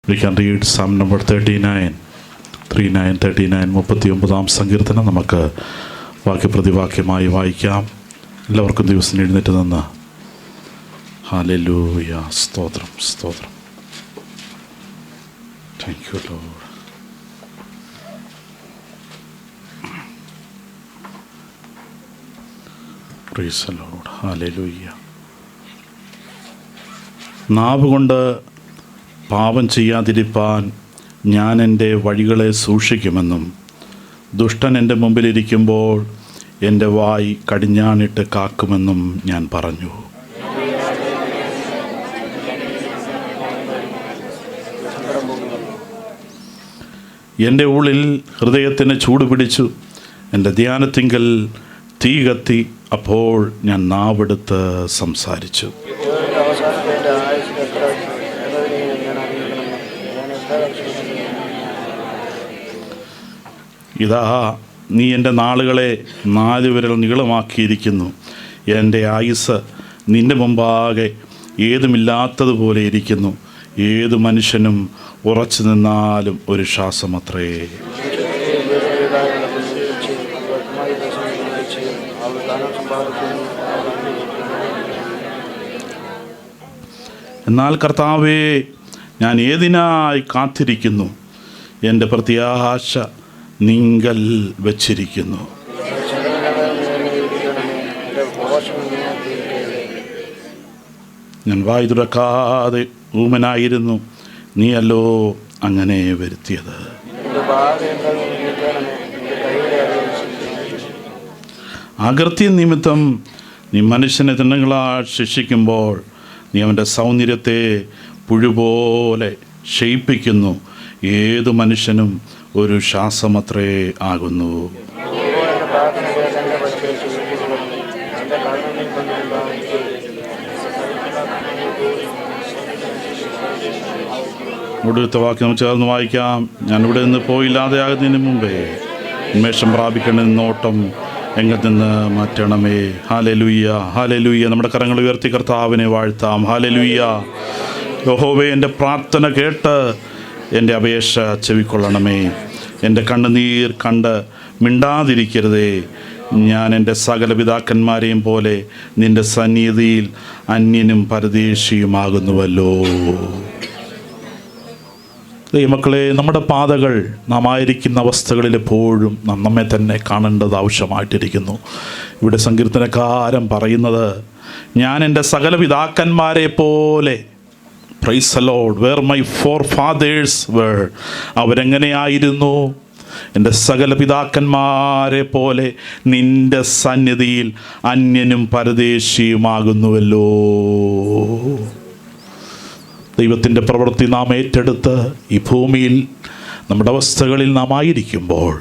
We can read Psalm number 39, 39 സങ്കീർത്തനം നമുക്ക് വാക്യപ്രതിവാക്യമായി വായിക്കാം. എല്ലാവർക്കും ദിവസം എഴുന്നേറ്റ് നിന്ന് ഹല്ലേലൂയ, സ്തോത്രം സ്തോത്രം. Thank you Lord. Praise the lord. Hallelujah. നാവ് കൊണ്ട് പാപം ചെയ്യാതിരിപ്പാൻ ഞാൻ എൻ്റെ വഴികളെ സൂക്ഷിക്കുമെന്നും ദുഷ്ടൻ എൻ്റെ മുമ്പിലിരിക്കുമ്പോൾ എൻ്റെ വായ് കടിഞ്ഞാണിട്ട് കാക്കുമെന്നും ഞാൻ പറഞ്ഞു. എൻ്റെ ഉള്ളിൽ ഹൃദയത്തിന് ചൂട് പിടിച്ചു, എൻ്റെ ധ്യാനത്തിങ്കൽ തീ കത്തി. അപ്പോൾ ഞാൻ നാവെടുത്ത് സംസാരിച്ചു. ഇതാ, നീ എൻ്റെ നാളുകളെ 4 വിരൽ നീളമാക്കിയിരിക്കുന്നു. എൻ്റെ ആയുസ് നിൻ്റെ മുമ്പാകെ ഏതുമില്ലാത്തതുപോലെ ഇരിക്കുന്നു. ഏതു മനുഷ്യനും ഉറച്ചു നിന്നാലും ഒരു ശ്വാസമത്രേ. എന്നാൽ കർത്താവേ, ഞാൻ ഏതിനായി കാത്തിരിക്കുന്നു? എൻ്റെ പ്രത്യാശ നിങ്കൽ വച്ചിരിക്കുന്നു. ഞാൻ വായ് തുറക്കാതെ ഊമനായിരുന്നു, നീയല്ലോ അങ്ങനെ വരുത്തിയത്. അകൃത്യ നിമിത്തം നീ മനുഷ്യനെ തിണ്ണങ്ങളാൽ ശിക്ഷിക്കുമ്പോൾ നീ അവൻ്റെ സൗന്ദര്യത്തെ പുഴുപോലെ ക്ഷയിപ്പിക്കുന്നു. ഏതു മനുഷ്യനും ഒരു ശ്വാസമത്രേ ആകുന്നു. ഒടുത്ത വാക്യം നമുക്ക് ചേർന്ന് വായിക്കാം. ഞാൻ ഇവിടെ നിന്ന് പോയില്ലാതെയാകുന്നതിന് മുമ്പേ ഉന്മേഷം പ്രാപിക്കണമെന്ന നോട്ടം എങ്കിൽ നിന്ന് മാറ്റണമേ. Hallelujah, hallelujah. നമ്മുടെ കരങ്ങൾ ഉയർത്തി കർത്താവിനെ വാഴ്ത്താം. ഹല്ലേലൂയ. യഹോവേ, എൻ്റെ പ്രാർത്ഥന കേട്ട് എൻ്റെ അപേക്ഷ ചെവിക്കൊള്ളണമേ. എൻ്റെ കണ്ണുനീർ കണ്ട് മിണ്ടാതിരിക്കരുതേ. ഞാൻ എൻ്റെ സകല പിതാക്കന്മാരെയും പോലെ നിൻ്റെ സന്നിധിയിൽ അന്യനും പരദേശിയുമാകുന്നുവല്ലോ. ദൈവമക്കളെ, നമ്മുടെ പാതകൾ നാം ആയിരിക്കുന്ന അവസ്ഥകളിൽ എപ്പോഴും നമ്മെ തന്നെ കാണേണ്ടത് ആവശ്യമായിട്ടിരിക്കുന്നു. ഇവിടെ സങ്കീർത്തനക്കാരൻ പറയുന്നത്, ഞാൻ എൻ്റെ സകല പിതാക്കന്മാരെ പോലെ, praise the lord, where my forefathers were, അവരെങ്ങനെയായിരുന്നു? എൻ്റെ സകല പിതാക്കന്മാരെ പോലെ നിൻ്റെ സന്നിധിയിൽ അന്യനും പരദേശിയുമാകുന്നുവല്ലോ. ദൈവത്തിൻ്റെ പ്രവൃത്തി നാം ഏറ്റെടുത്ത് ഈ ഭൂമിയിൽ നമ്മുടെ അവസ്ഥകളിൽ നാം ആയിരിക്കുമ്പോൾ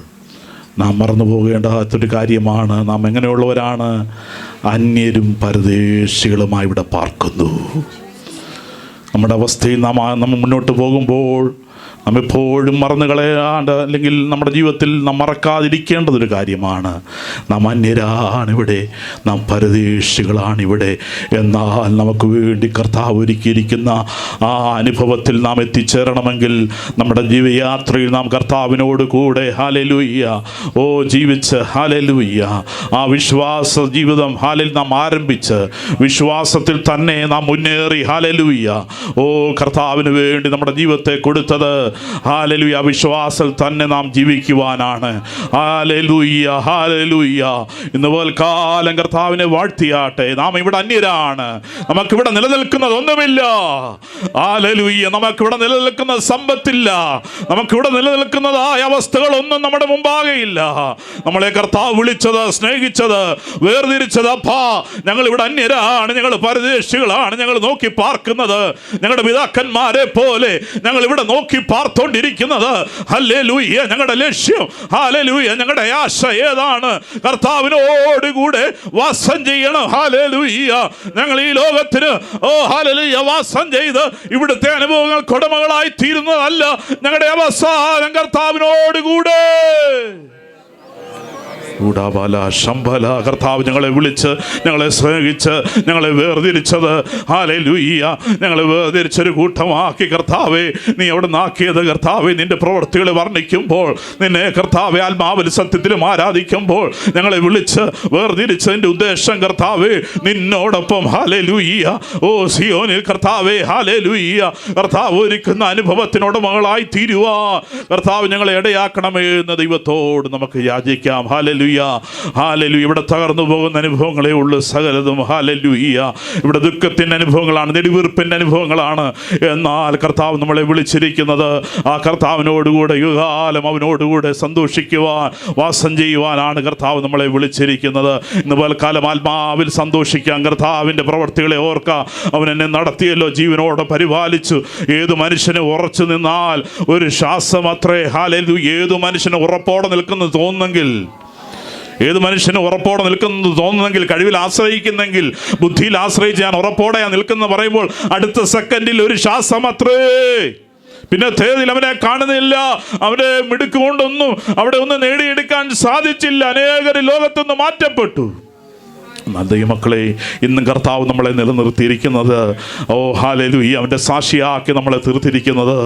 നാം മറന്നു പോകേണ്ടാത്തൊരു കാര്യമാണ്, നാം എങ്ങനെയുള്ളവരാണ്? അന്യരും പരദേശികളുമായി ഇവിടെ പാർക്കുന്നു. നമ്മുടെ അവസ്ഥയിൽ നാം മുന്നോട്ട് പോകുമ്പോൾ നാം എപ്പോഴും മറന്നു കളയാണ്ട്, അല്ലെങ്കിൽ നമ്മുടെ ജീവിതത്തിൽ നാം മറക്കാതിരിക്കേണ്ടതൊരു കാര്യമാണ്, നാം അന്യരാണിവിടെ, നാം പരദേശികളാണിവിടെ. എന്നാൽ നമുക്ക് വേണ്ടി കർത്താവ് ഒരുക്കിയിരിക്കുന്ന ആ അനുഭവത്തിൽ നാം എത്തിച്ചേരണമെങ്കിൽ നമ്മുടെ ജീവിതയാത്രയിൽ നാം കർത്താവിനോട് കൂടെ ഹല്ലേലൂയ ജീവിച്ച് ഹല്ലേലൂയ ആ വിശ്വാസ ജീവിതം നാം ആരംഭിച്ച് വിശ്വാസത്തിൽ തന്നെ നാം മുന്നേറി ഹല്ലേലൂയ കർത്താവിന് വേണ്ടി നമ്മുടെ ജീവിതത്തെ കൊടുത്തത് ഹല്ലേലൂയ വിശ്വാസത്തിൽ തന്നെ നാം ജീവിക്കുവാനാണ്. Hallelujah, hallelujah. ഇന്ന് പോൽക്കാലം കർത്താവിനെ വാഴ്ത്തിയാട്ടെ. നാം ഇവിടെ അന്യരാണ്, നമുക്കിവിടെ നിലനിൽക്കുന്നതൊന്നുമില്ല. ഹല്ലേലൂയ. നമുക്കിവിടെ നിലനിൽക്കുന്ന സമ്പത്തില്ല, നമുക്കിവിടെ നിലനിൽക്കുന്നതായ അവസ്ഥകളൊന്നും നമ്മുടെ മുമ്പാകെയില്ല. നമ്മളെ കർത്താവ് വിളിച്ചത്, സ്നേഹിച്ചത്, വേർതിരിച്ചത്, അപ്പാ ഞങ്ങളിവിടെ അന്യരാണ്, ഞങ്ങൾ പരദേശികളാണ്, ഞങ്ങൾ നോക്കി പാർക്കുന്നത് ഞങ്ങളുടെ പിതാക്കന്മാരെ പോലെ ഞങ്ങൾ ഇവിടെ നോക്കി പാർത്തോണ്ടിരിക്കുന്നത്. ഹല്ലേലൂയ. ഞങ്ങളുടെ ലക്ഷ്യം, ഹല്ലേലൂയ, ഞങ്ങളുടെ ആശ ഏതാണ്? കർത്താവിനോടുകൂടെ വാസം ചെയ്യണം. ഹല്ലേലൂയ. ഞങ്ങൾ ഈ ലോകത്തിന് ഹല്ലേലൂയ വാസം ചെയ്ത് ഇവിടുത്തെ അനുഭവങ്ങൾ ഉടമകളായി തീരുന്നതല്ല. ഞങ്ങളുടെ അവസാനം കർത്താവിനോടുകൂടെ ഊടാബാല ശംബല കർത്താവ് ഞങ്ങളെ വിളിച്ച്, ഞങ്ങളെ സ്നേഹിച്ച്, ഞങ്ങളെ വേർതിരിച്ചത്, ഹല്ലേലൂയ, ഞങ്ങളെ വേർതിരിച്ചൊരു കൂട്ടമാക്കി കർത്താവേ നീ അവിടെ നിന്നാക്കിയത് കർത്താവേ, നിന്റെ പ്രവൃത്തികൾ വർണ്ണിക്കുമ്പോൾ, നിന്നെ കർത്താവേ ആത്മാവിൽ സത്യത്തിലും ആരാധിക്കുമ്പോൾ ഞങ്ങളെ വിളിച്ച് വേർതിരിച്ചതിൻ്റെ ഉദ്ദേശം കർത്താവേ നിന്നോടൊപ്പം, ഹല്ലേലൂയ, ഓ സിയോനിൽ കർത്താവേ, ഹല്ലേലൂയ, കർത്താവ് ഒരുക്കുന്ന അനുഭവത്തിനോട് മകളായി തീരുവാ കർത്താവ് ഞങ്ങളെ ഇടയാക്കണമേ എന്ന് ദൈവത്തോട് നമുക്ക് യാചിക്കാം. Hallelujah, hallelujah. ഇവിടെ തകർന്നു പോകുന്ന അനുഭവങ്ങളേ ഉള്ളൂ സകലതും. ഹല്ലേലൂയ. ഇവിടെ ദുഃഖത്തിൻ്റെ അനുഭവങ്ങളാണ്, നെടുവീർപ്പിൻ്റെ അനുഭവങ്ങളാണ്. എന്നാൽ കർത്താവ് നമ്മളെ വിളിച്ചിരിക്കുന്നത് ആ കർത്താവിനോടുകൂടെ യുഗകാലം അവനോടുകൂടെ സന്തോഷിക്കുവാൻ, വാസം ചെയ്യുവാനാണ് കർത്താവ് നമ്മളെ വിളിച്ചിരിക്കുന്നത്. ഇന്ന് പൽക്കാലം ആത്മാവിൽ സന്തോഷിക്കാൻ, കർത്താവിൻ്റെ പ്രവർത്തികളെ ഓർക്കാം. അവൻ എന്നെ നടത്തിയല്ലോ, ജീവനോടെ പരിപാലിച്ചു. ഏതു മനുഷ്യന് ഉറച്ചു നിന്നാൽ ഒരു ശ്വാസം അത്രേ. ഹല്ലേലൂയ. ഏതു മനുഷ്യന് ഉറപ്പോടെ നിൽക്കുന്നത് തോന്നുന്നെങ്കിൽ, ഏത് മനുഷ്യന് ഉറപ്പോടെ നിൽക്കുന്നത് തോന്നുന്നെങ്കിൽ, കഴിവിൽ ആശ്രയിക്കുന്നെങ്കിൽ, ബുദ്ധിയിൽ ആശ്രയിച്ച് ഞാൻ ഉറപ്പോടെ നിൽക്കുന്ന പറയുമ്പോൾ അടുത്ത സെക്കൻഡിൽ ഒരു ശ്വാസം അത്രേ. പിന്നെ തേതിൽ അവനെ കാണുന്നില്ല. അവൻ്റെ മിടുക്കുകൊണ്ടൊന്നും അവിടെ ഒന്നും നേടിയെടുക്കാൻ സാധിച്ചില്ല. അനേകർ ലോകത്തുനിന്ന് മാറ്റപ്പെട്ടു. എന്നാൽ ദൈവമക്കളെ, ഇന്നും കർത്താവ് നമ്മളെ നിലനിർത്തിയിരിക്കുന്നത്, ഓ ഹല്ലേലൂയ, അവൻ്റെ സാക്ഷിയാക്കി നമ്മളെ തീർത്തിരിക്കുന്നത്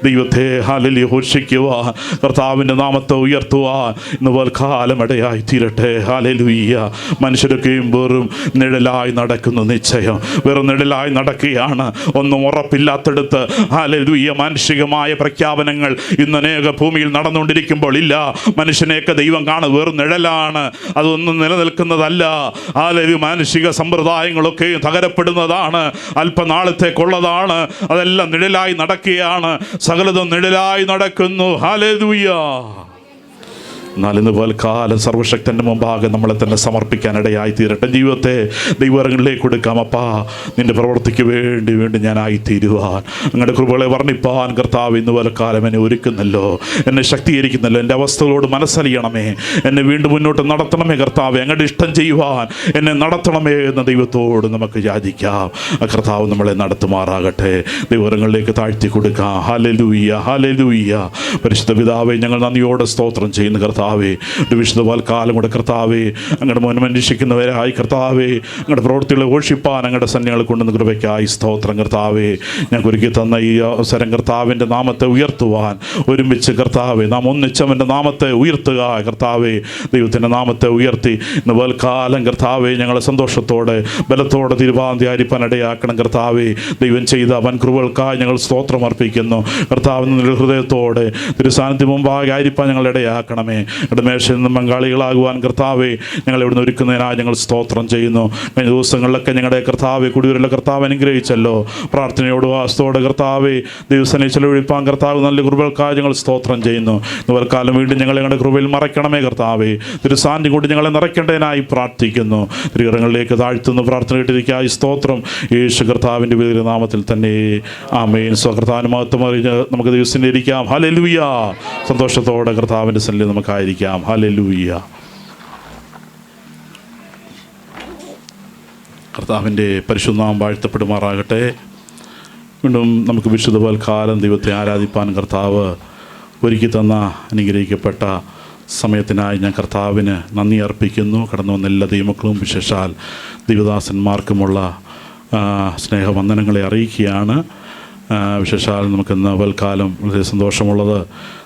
ദൈവത്തെ ഹല്ലേലൂയ ഘോഷിക്കുവാൻ, കർത്താവിൻ്റെ നാമത്തെ ഉയർത്തുവാൻ ഇന്ന് പൽക്കാലം ഇടയായി തീരട്ടെ. ഹല്ലേലൂയ. മനുഷ്യരൊക്കെയും വെറും നിഴലായി നടക്കുന്നു. നിശ്ചയം വെറും നിഴലായി നടക്കുകയാണ്. ഒന്നും ഉറപ്പില്ലാത്തടുത്ത് ഹല്ലേലൂയ മാനുഷികമായ പ്രഖ്യാപനങ്ങൾ ഇന്ന് അനേക ഭൂമിയിൽ നടന്നുകൊണ്ടിരിക്കുമ്പോൾ ഇല്ല, മനുഷ്യനെയൊക്കെ ദൈവം കാണും വെറും നിഴലാണ്, അതൊന്നും നിലനിൽക്കുന്നതല്ല. മാനുഷിക സമ്പ്രദായങ്ങളൊക്കെ തകരപ്പെടുന്നതാണ്, അല്പനാളത്തേക്കുള്ളതാണ്. അതെല്ലാം നിഴലായി നടക്കുകയാണ്. സകലതും നിഴലായി നടക്കുന്നു. ഹല്ലേലൂയ. എന്നാൽ ഇന്ന് പോൽക്കാലം സർവശക്തൻ്റെ മുമ്പാകെ നമ്മളെ തന്നെ സമർപ്പിക്കാൻ ഇടയായി തീരട്ടെ. ജീവിതത്തെ ദൈവങ്ങളിലേക്ക് കൊടുക്കാം. അപ്പാ, നിൻ്റെ പ്രവൃത്തിക്ക് വേണ്ടി വേണ്ടി ഞാനായിത്തീരുവാൻ, അങ്ങയുടെ കൃപകളെ വർണ്ണിപ്പാൻ കർത്താവ് ഇന്ന് പോൽക്കാലം എന്നെ ഒരുക്കുന്നല്ലോ, എന്നെ ശക്തീകരിക്കുന്നല്ലോ. എൻ്റെ അവസ്ഥകളോട് മനസ്സറിയണമേ, എന്നെ വീണ്ടും മുന്നോട്ട് നടത്തണമേ കർത്താവ്, അങ്ങയുടെ ഇഷ്ടം ചെയ്യുവാൻ എന്നെ നടത്തണമേ എന്ന ദൈവത്തോട് നമുക്ക് യാചിക്കാം. കർത്താവ് നമ്മളെ നടത്തുമാറാകട്ടെ. ദൈവങ്ങളിലേക്ക് താഴ്ത്തി കൊടുക്കാം. Hallelujah, hallelujah. പരിശുദ്ധ പിതാവേ, ഞങ്ങൾ നന്ദിയോടെ സ്തോത്രം ചെയ്യുന്നു കർത്താവേ. ഒരു വിശുദ്ധ കാലം കൂടെ കർത്താവേ, അങ്ങയുടെ മോനം അന്വേഷിക്കുന്നവരായി കർത്താവേ, അങ്ങയുടെ പ്രവൃത്തികളെ ഘോഷിപ്പാൻ അങ്ങയുടെ സന്യാകൾ കൊണ്ടുവന്ന കൃപയ്ക്കായി സ്തോത്രം കർത്താവേ. ഞങ്ങൾക്ക് ഒരുക്കി തന്ന ഈ അവസരം കർത്താവിൻ്റെ നാമത്തെ ഉയർത്തുവാൻ ഒരുമിച്ച് കർത്താവേ, നാം ഒന്നിച്ചവൻ്റെ നാമത്തെ ഉയർത്തുക കർത്താവേ. ദൈവത്തിൻ്റെ നാമത്തെ ഉയർത്തി ഇന്ന് പൽക്കാലം കർത്താവേ ഞങ്ങളെ സന്തോഷത്തോടെ ബലത്തോടെ തിരുവാന്തിയായിരിക്കാൻ ഇടയാക്കണം കർത്താവേ. ദൈവം ചെയ്ത വൻ കൃപകൾക്കായി ഞങ്ങൾ സ്തോത്രം അർപ്പിക്കുന്നു കർത്താവിന് ഹൃദയത്തോടെ തിരുസാന്നിധ്യം മുമ്പാകെ ആയിരിക്കാൻ ഞങ്ങൾ ഇടയാക്കണമേ. ഞങ്ങളുടെ മേശയിൽ നിന്നും പങ്കാളികളാകുവാൻ കർത്താവെ ഞങ്ങളെ ഇവിടുന്ന് ഒരുക്കുന്നതിനായി ഞങ്ങൾ സ്തോത്രം ചെയ്യുന്നു. കഴിഞ്ഞ ദിവസങ്ങളിലൊക്കെ ഞങ്ങളുടെ കർത്താവെ കുടിവരുള്ള കർത്താവ് അനുഗ്രഹിച്ചല്ലോ. പ്രാർത്ഥനയോട് വാസ്തവോടെ കർത്താവെ ദിവസനെ ചെലവഴിപ്പാൻ കർത്താവ് നല്ല കൃപകൾക്കായി ഞങ്ങൾ സ്തോത്രം ചെയ്യുന്നു. ഇവർക്കാലം വീണ്ടും ഞങ്ങളെ ഞങ്ങളുടെ കൃപയിൽ മറയ്ക്കണമേ കർത്താവെ. തിരുസാന്നിധ്യം കൊണ്ട് ഞങ്ങളെ നിറയ്ക്കേണ്ടതിനായി പ്രാർത്ഥിക്കുന്നു. തിരുകരങ്ങളിലേക്ക് താഴ്ത്തുന്നു. പ്രാർത്ഥന കേട്ടിരിക്കായി സ്തോത്രം. യേശു കർത്താവിൻ്റെ വലിയ നാമത്തിൽ തന്നെ ആമേൻ. സ്വകർത്താവിന് മഹത്വം അറിഞ്ഞ് നമുക്ക് ദിവസം ഇരിക്കാം. ഹല്ലേലൂയ. സന്തോഷത്തോടെ കർത്താവിൻ്റെ സന്നിധിയിൽ നമുക്കായിരിക്കാം. ഹല്ലേലൂയ. കർത്താവിൻ്റെ പരിശുദ്ധനാമം വാഴ്ത്തപ്പെടുമാറാകട്ടെ. വീണ്ടും നമുക്ക് വിശുദ്ധ കാലം ദൈവത്തെ ആരാധിപ്പാൻ കർത്താവ് ഒരുക്കി തന്ന അനുഗ്രഹിക്കപ്പെട്ട സമയത്തിനായി ഞാൻ കർത്താവിന് നന്ദി അർപ്പിക്കുന്നു. കടന്നു വന്ന എല്ലാ ദൈവമക്കളും വിശേഷാൽ ദൈവദാസന്മാർക്കുമുള്ള സ്നേഹവന്ദനങ്ങളെ അറിയിക്കുകയാണ്. വിശേഷാൽ നമുക്കിന്ന് പൽക്കാലം വളരെ സന്തോഷമുള്ളത്,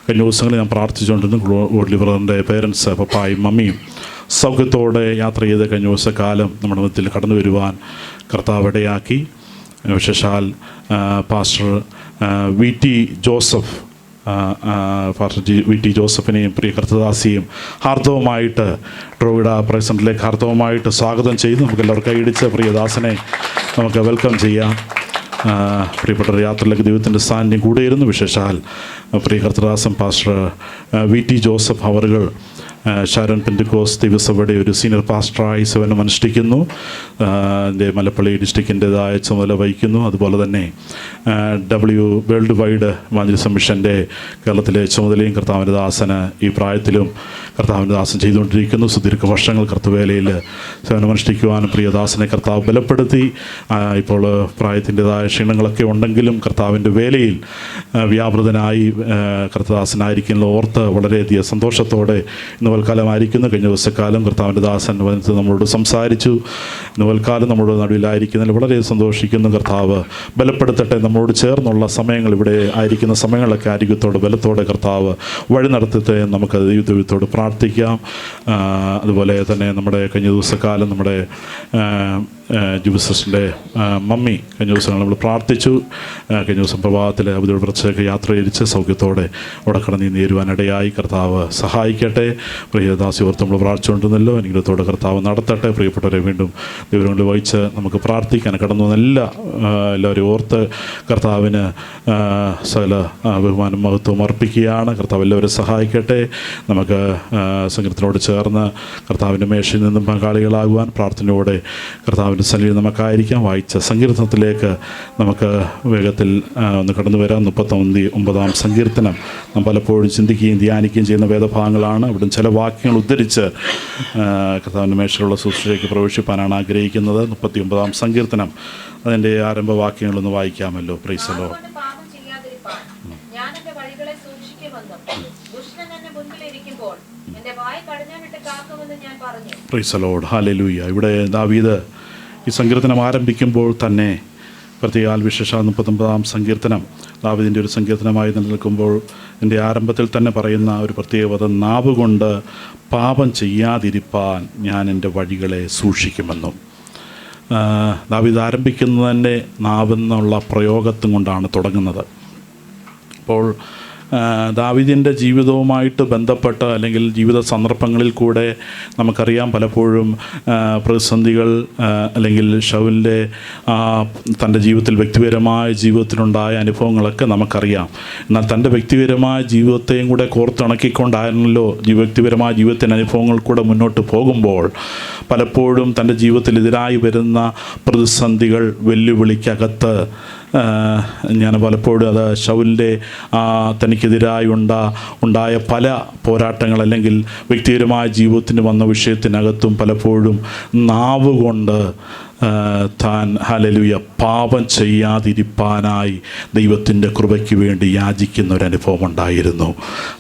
കഴിഞ്ഞ ദിവസങ്ങളിൽ ഞാൻ പ്രാർത്ഥിച്ചുകൊണ്ടിരുന്നു ലിവറിൻ്റെ പേരൻസ് പപ്പായും മമ്മിയും സൗഖ്യത്തോടെ യാത്ര ചെയ്ത് കഴിഞ്ഞ ദിവസക്കാലം നമ്മുടെ മധ്യത്തിൽ കടന്നു വരുവാൻ കർത്താവ് ഇടയാക്കി. വിശേഷാൽ pastor V T Joseph, pastor V T ജോസഫിനെയും പ്രിയ കർത്തദാസിയും ഹാർദവമായിട്ട് ട്രോവിഡ പ്രസൻറ്റിലേക്ക് ഹാർദവമായിട്ട് സ്വാഗതം ചെയ്ത് നമുക്ക് എല്ലാവർക്കും കൈയടിച്ച് പ്രിയദാസനെ നമുക്ക് വെൽക്കം ചെയ്യാം. പ്രിയപ്പെട്ട യാത്രയിലേക്ക് ദൈവത്തിൻ്റെ സാന്നിധ്യം കൂടെയിരുന്നു. വിശേഷാൽ പ്രിയ കർത്തദാസൻ പാസ്റ്റർ വി ടി ജോസഫ് അവറുകൾ ഷാരോൺ പെന്തിക്കോസ് ദിവസഭയുടെ ഒരു സീനിയർ പാസ്റ്ററായി സേവനം അനുഷ്ഠിക്കുന്നു. മലപ്പള്ളി ഡിസ്ട്രിക്റ്റിൻ്റെതായ ചുമതല വഹിക്കുന്നു. അതുപോലെ തന്നെ വേൾഡ് വൈഡ് ഇവാഞ്ചലിസം മിഷൻ്റെ കേരളത്തിലെ ചുമതലയും കർത്താവിൻ്റെ ദാസന് ഈ പ്രായത്തിലും കർത്താവിൻ്റെ ദാസൻ ചെയ്തുകൊണ്ടിരിക്കുന്നു. സുദീർഘ വർഷങ്ങൾ കർത്തവേലയിൽ സേവനമനുഷ്ഠിക്കുവാനും പ്രിയദാസനെ കർത്താവ് ബലപ്പെടുത്തി. ഇപ്പോൾ പ്രായത്തിൻ്റെതായ ക്ഷീണങ്ങളൊക്കെ ഉണ്ടെങ്കിലും കർത്താവിൻ്റെ വേലയിൽ വ്യാപൃതനായി കർത്തദാസനായിരിക്കുന്ന ഓർത്ത് വളരെയധികം സന്തോഷത്തോടെ ഇന്ന് പകൽക്കാലമായിരിക്കുന്നു. കഴിഞ്ഞ ദിവസക്കാലം കർത്താവിൻ്റെ ദാസൻ വന്നിട്ട് നമ്മളോട് സംസാരിച്ചു. ഇന്ന് പകൽക്കാലം നമ്മുടെ നടുവിലായിരിക്കുന്നതിൽ വളരെ സന്തോഷിക്കുന്നു. കർത്താവ് ബലപ്പെടുത്തട്ടെ. നമ്മളോട് ചേർന്നുള്ള സമയങ്ങൾ, ഇവിടെ ആയിരിക്കുന്ന സമയങ്ങളൊക്കെ ആരോഗ്യത്തോടെ ബലത്തോടെ കർത്താവ് വഴി നടത്തട്ടെ. നമുക്ക് ദൈവത്തോട് പ്രാർത്ഥിക്കാം. അതുപോലെ തന്നെ നമ്മുടെ കഴിഞ്ഞ ദിവസക്കാലം നമ്മുടെ ജൂബിസിൻ്റെ മമ്മി കഴിഞ്ഞ ദിവസങ്ങൾ നമ്മൾ പ്രാർത്ഥിച്ചു. കഴിഞ്ഞ ദിവസം പ്രഭാതത്തിൽ അവധി പ്രത്യേക യാത്ര തിരിച്ച് സൗഖ്യത്തോടെ അവിടെ കടന്നു നേരുവാനിടയായി. കർത്താവ് സഹായിക്കട്ടെ. പ്രിയദാസി ഓർത്ത് നമ്മൾ പ്രാർത്ഥിച്ചുകൊണ്ടിരുന്നല്ലോ. അനുഗ്രഹത്തോടെ കർത്താവ് നടത്തട്ടെ. പ്രിയപ്പെട്ടവരെ വീണ്ടും ദൈവങ്ങളിൽ വഹിച്ച് നമുക്ക് പ്രാർത്ഥിക്കാൻ കടന്നു എല്ലാവരും ഓർത്ത് കർത്താവിന് സകല ബഹുമാനം മഹത്വം അർപ്പിക്കുകയാണ്. കർത്താവ് എല്ലാവരും സഹായിക്കട്ടെ. നമുക്ക് സംഘത്തിനോട് ചേർന്ന് കർത്താവിൻ്റെ മേശയിൽ നിന്നും പങ്കാളികളാകുവാൻ പ്രാർത്ഥനയോടെ കർത്താവിൻ്റെ സന്നിധിയിൽ നമുക്കായിരിക്കാം. വായിച്ച സങ്കീർത്തനത്തിലേക്ക് നമുക്ക് വേഗത്തിൽ ഒന്ന് കടന്നു വരാം. 39 സങ്കീർത്തനം നാം പലപ്പോഴും ചിന്തിക്കുകയും ധ്യാനിക്കുകയും ചെയ്യുന്ന വേദഭാഗങ്ങളാണ്. അവിടെ ചില വാക്യങ്ങൾ ഉദ്ധരിച്ച് കർത്താവിൻ്റെ മേശയിലുള്ള ശുശ്രൂഷയ്ക്ക് പ്രവേശിപ്പാനാണ് ആഗ്രഹിക്കുന്നത്. 39 സങ്കീർത്തനം അതിൻ്റെ ആരംഭവാക്യങ്ങളൊന്ന് വായിക്കാമല്ലോ. Praise the lord. Praise the lord. Hallelujah. ഇവിടെ ദാവീദ് ഈ സങ്കീർത്തനം ആരംഭിക്കുമ്പോൾ തന്നെ പ്രത്യേകാൽ വിശേഷ 39 സങ്കീർത്തനം ദാവീദിൻ്റെ ഒരു സങ്കീർത്തനമായി നിലനിൽക്കുമ്പോൾ എൻ്റെ ആരംഭത്തിൽ തന്നെ പറയുന്ന ഒരു പ്രത്യേകത, നാവ് കൊണ്ട് പാപം ചെയ്യാതിരിപ്പാൻ ഞാൻ എൻ്റെ വഴികളെ സൂക്ഷിക്കുമെന്നും. ദാവീദ് ആരംഭിക്കുന്നത് തന്നെ നാവെന്നുള്ള പ്രയോഗത്തും കൊണ്ടാണ് തുടങ്ങുന്നത്. അപ്പോൾ ദാവീദിൻ്റെ ജീവിതവുമായിട്ട് ബന്ധപ്പെട്ട് അല്ലെങ്കിൽ ജീവിത സന്ദർഭങ്ങളിൽ കൂടെ നമുക്കറിയാം പലപ്പോഴും പ്രതിസന്ധികൾ അല്ലെങ്കിൽ ശൗലിൻ്റെ തൻ്റെ ജീവിതത്തിൽ വ്യക്തിപരമായ ജീവിതത്തിലുണ്ടായ അനുഭവങ്ങളൊക്കെ നമുക്കറിയാം. എന്നാൽ തൻ്റെ വ്യക്തിപരമായ ജീവിതത്തെയും കൂടെ കോർത്തിണക്കിക്കൊണ്ടായിരുന്നല്ലോ വ്യക്തിപരമായ ജീവിതത്തിൻ്റെ അനുഭവങ്ങൾ കൂടെ മുന്നോട്ട് പോകുമ്പോൾ പലപ്പോഴും തൻ്റെ ജീവിതത്തിൽ എതിരായി വരുന്ന പ്രതിസന്ധികൾ വെല്ലുവിളിക്കകത്ത് ഞാൻ പലപ്പോഴും അത് ശൗലിൻ്റെ തനിക്കെതിരായി ഉണ്ടായ പല പോരാട്ടങ്ങൾ അല്ലെങ്കിൽ വ്യക്തിപരമായ ജീവിതത്തിന് വന്ന വിഷയത്തിനകത്തും പലപ്പോഴും നാവ് കൊണ്ട് താൻ ഹല്ലേലൂയ പാപം ചെയ്യാതിരിപ്പാനായി ദൈവത്തിൻ്റെ കൃപയ്ക്ക് വേണ്ടി യാചിക്കുന്ന ഒരു അനുഭവം ഉണ്ടായിരുന്നു.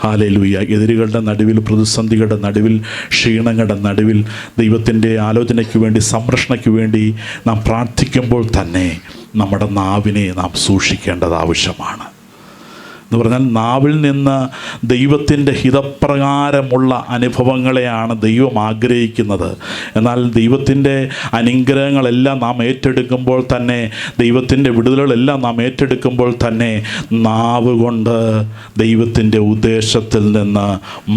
ഹല്ലേലൂയ. എതിരുകളുടെ നടുവിൽ, പ്രതിസന്ധികളുടെ നടുവിൽ, ക്ഷീണങ്ങളുടെ നടുവിൽ ദൈവത്തിൻ്റെ ആലോചനയ്ക്ക് വേണ്ടി, സംരക്ഷണയ്ക്ക് വേണ്ടി നാം പ്രാർത്ഥിക്കുമ്പോൾ തന്നെ നമ്മുടെ നാവിനെ നാം സൂക്ഷിക്കേണ്ടത് ആവശ്യമാണ്. എന്ന് പറഞ്ഞാൽ നാവിൽ നിന്ന് ദൈവത്തിൻ്റെ ഹിതപ്രകാരമുള്ള അനുഭവങ്ങളെയാണ് ദൈവം ആഗ്രഹിക്കുന്നത്. എന്നാൽ ദൈവത്തിൻ്റെ അനുഗ്രഹങ്ങളെല്ലാം നാം ഏറ്റെടുക്കുമ്പോൾ തന്നെ, ദൈവത്തിൻ്റെ വിടുതലുകളെല്ലാം നാം ഏറ്റെടുക്കുമ്പോൾ തന്നെ നാവ് കൊണ്ട് ദൈവത്തിൻ്റെ ഉദ്ദേശത്തിൽ നിന്ന്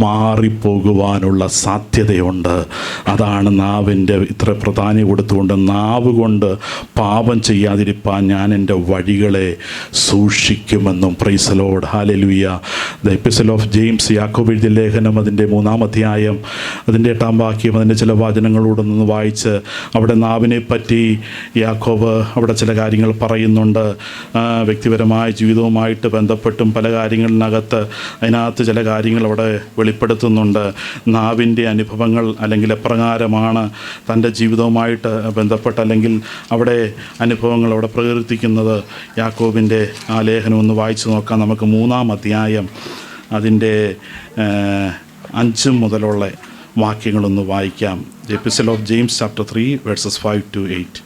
മാറിപ്പോകുവാനുള്ള സാധ്യതയുണ്ട്. അതാണ് നാവിൻ്റെ ഇത്ര പ്രാധാന്യം കൊടുത്തുകൊണ്ട് നാവ് കൊണ്ട് പാപം ചെയ്യാതിരിപ്പാൻ ഞാൻ എൻ്റെ വഴികളെ സൂക്ഷിക്കുമെന്നും. Praise the lord. Hallelujah. The epistle of James, യാക്കോബ് എഴുതിയ ലേഖനം, അതിൻ്റെ 3-ാം അധ്യായം അതിൻ്റെ 8-ാം വാക്യം, അതിൻ്റെ ചില വചനങ്ങളോടെ നിന്ന് വായിച്ച് അവിടെ നാവിനെ പറ്റി യാക്കോബ് അവിടെ ചില കാര്യങ്ങൾ പറയുന്നുണ്ട്. വ്യക്തിപരമായ ജീവിതവുമായിട്ട് ബന്ധപ്പെട്ടും പല കാര്യങ്ങളിനകത്ത് അതിനകത്ത് ചില കാര്യങ്ങൾ അവിടെ വെളിപ്പെടുത്തുന്നുണ്ട്. നാവിൻ്റെ അനുഭവങ്ങൾ അല്ലെങ്കിൽ എപ്രകാരമാണ് തൻ്റെ ജീവിതവുമായിട്ട് ബന്ധപ്പെട്ട് അല്ലെങ്കിൽ അവിടെ അനുഭവങ്ങൾ അവിടെ പ്രകീർത്തിക്കുന്നത്. യാക്കോബിൻ്റെ ആ ലേഖനം ഒന്ന് വായിച്ച് നോക്കാം. നമുക്ക് 3-ാം അധ്യായം അതിൻ്റെ 5 മുതലുള്ള വാക്യങ്ങളൊന്ന് വായിക്കാം. Epistle of James chapter 3 verses 5 to 8.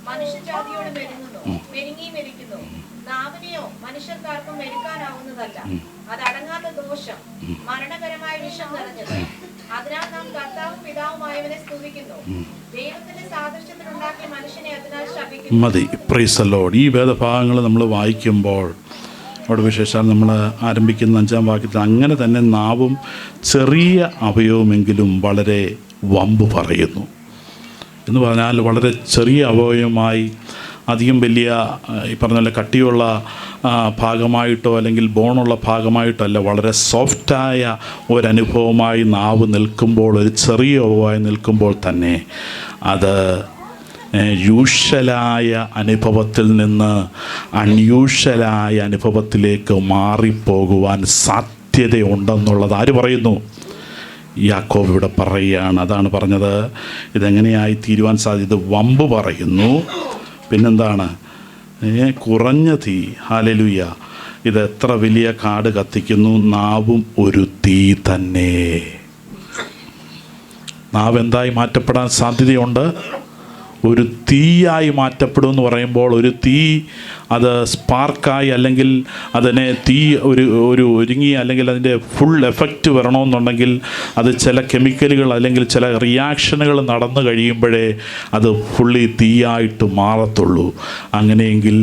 മനുഷ്യജാതിയോട് മെരുങ്ങിയിരിക്കുന്നു. നാവിനെയോ മനുഷ്യർക്കാർക്കും മെരുക്കാനാവുന്നതല്ല. അതടങ്ങാത്ത ദോഷം, മരണകരമായ വിഷം നിറഞ്ഞത്. അതിനാൽ നാം കർത്താവും പിതാവുമായവനെ സ്തുതിക്കുന്നു. ദൈവത്തിന്റെ സാദൃശ്യത്തിലുണ്ടാക്കിയ മനുഷ്യനെ അതിനാൽ ശപിക്കുന്നു. മതി. Price the Lord. ഈ വേദഭാഗങ്ങൾ നമ്മൾ വായിക്കുമ്പോൾ അവിടെ വിശേഷാൽ നമ്മൾ ആരംഭിക്കുന്ന 5-ാം വാക്യത്തിൽ അങ്ങനെ തന്നെ നാവും ചെറിയ അവയവമെങ്കിലും വളരെ വമ്പ് പറയുന്നു എന്ന് പറഞ്ഞാൽ വളരെ ചെറിയ അവയവമായി അധികം വലിയ ഈ പറഞ്ഞ പോലെ കട്ടിയുള്ള ഭാഗമായിട്ടോ അല്ലെങ്കിൽ ബോണുള്ള ഭാഗമായിട്ടോ അല്ല, വളരെ സോഫ്റ്റായ ഒരനുഭവമായി നാവ് നിൽക്കുമ്പോൾ, ഒരു ചെറിയ അവയവമായി നിൽക്കുമ്പോൾ തന്നെ അത് യൂഷ്വലായ അനുഭവത്തിൽ നിന്ന് അൺയൂഷ്വലായ അനുഭവത്തിലേക്ക് മാറിപ്പോകുവാൻ സാധ്യതയുണ്ടെന്നുള്ളത് ആര് പറയുന്നു? യാക്കോബ് ഇവിടെ പറയുകയാണ്. അതാണ് പറഞ്ഞത്, ഇതെങ്ങനെയായി തീരുവാൻ സാധ്യത. വമ്പ് പറയുന്നു, പിന്നെന്താണ്? കുറഞ്ഞ തീ. ഹല്ലേലൂയ. ഇത് എത്ര വലിയ കാട് കത്തിക്കുന്നു, നാവും ഒരു തീ തന്നെ. നാവ് എന്തായി മാറ്റപ്പെടാൻ സാധ്യതയുണ്ട്? ഒരു തീയായി മാറ്റപ്പെടും എന്ന് പറയുമ്പോൾ, ഒരു തീ അത് സ്പാർക്കായി അല്ലെങ്കിൽ അതിനെ തീ ഒരു ഒരുങ്ങി അല്ലെങ്കിൽ അതിൻ്റെ ഫുൾ എഫക്റ്റ് വരണമെന്നുണ്ടെങ്കിൽ അത് ചില കെമിക്കലുകൾ അല്ലെങ്കിൽ ചില റിയാക്ഷനുകൾ നടന്നു കഴിയുമ്പോഴേ അത് ഫുള്ളി തീയായിട്ട് മാറത്തുള്ളൂ. അങ്ങനെയെങ്കിൽ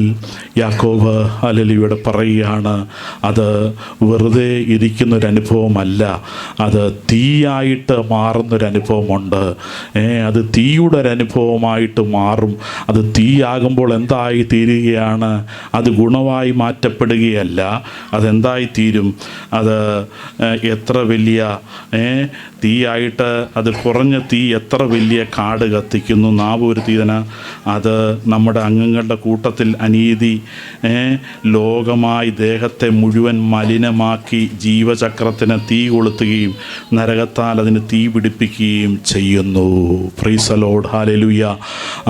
യാക്കോബ് ഹല്ലേലൂയ പറയുകയാണ്, അത് വെറുതെ ഇരിക്കുന്നൊരനുഭവമല്ല, അത് തീയായിട്ട് മാറുന്നൊരനുഭവമുണ്ട്. അത് തീയുടെ ഒരനുഭവമായിട്ട് മാറും. അത് തീയാകുമ്പോൾ എന്തായി തീരുകയാണ്? അത് ഗുണമായി മാറ്റപ്പെടുകയല്ല, അതെന്തായി തീരും? അത് എത്ര വലിയ തീയായിട്ട്, അത് കുറഞ്ഞ തീ എത്ര വലിയ കാട് കത്തിക്കുന്നു. നാവ് ഒരു തീതന. അത് നമ്മുടെ അംഗങ്ങളുടെ കൂട്ടത്തിൽ അനീതി ലോകമായി ദേഹത്തെ മുഴുവൻ മലിനമാക്കി ജീവചക്രത്തിന് തീ കൊളുത്തുകയും നരകത്താൽ അതിന് തീ പിടിപ്പിക്കുകയും ചെയ്യുന്നു. Price the lord. ഹല്ലേലൂയ.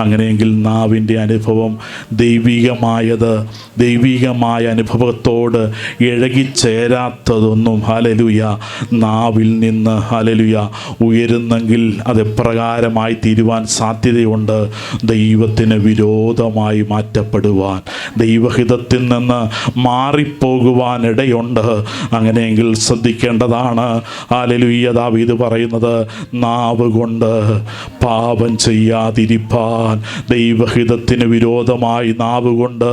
അങ്ങനെയെങ്കിൽ നാവിൻ്റെ അനുഭവം ദൈവികമായ അനുഭവത്തോട് ഇഴകിച്ചേരാത്തതൊന്നും ഹല്ലേലൂയ നാവിൽ നിന്ന് ഹല്ലേലൂയ ഉയരുന്നെങ്കിൽ അതെപ്രകാരമായി തീരുവാൻ സാധ്യതയുണ്ട്? ദൈവത്തിന് വിരോധമായി മാറ്റപ്പെടുവാൻ, ദൈവഹിതത്തിൽ നിന്ന് മാറിപ്പോകുവാൻ ഇടയുണ്ട്. അങ്ങനെയെങ്കിൽ ശ്രദ്ധിക്കേണ്ടതാണ്. ഹല്ലേലൂയ. ദാവീദ് പറയുന്നത്, നാവ് കൊണ്ട് പാപം ചെയ്യാതിരിപ്പാൻ, ദൈവഹിതത്തിന് വിരോധമായി നാവ് കൊണ്ട്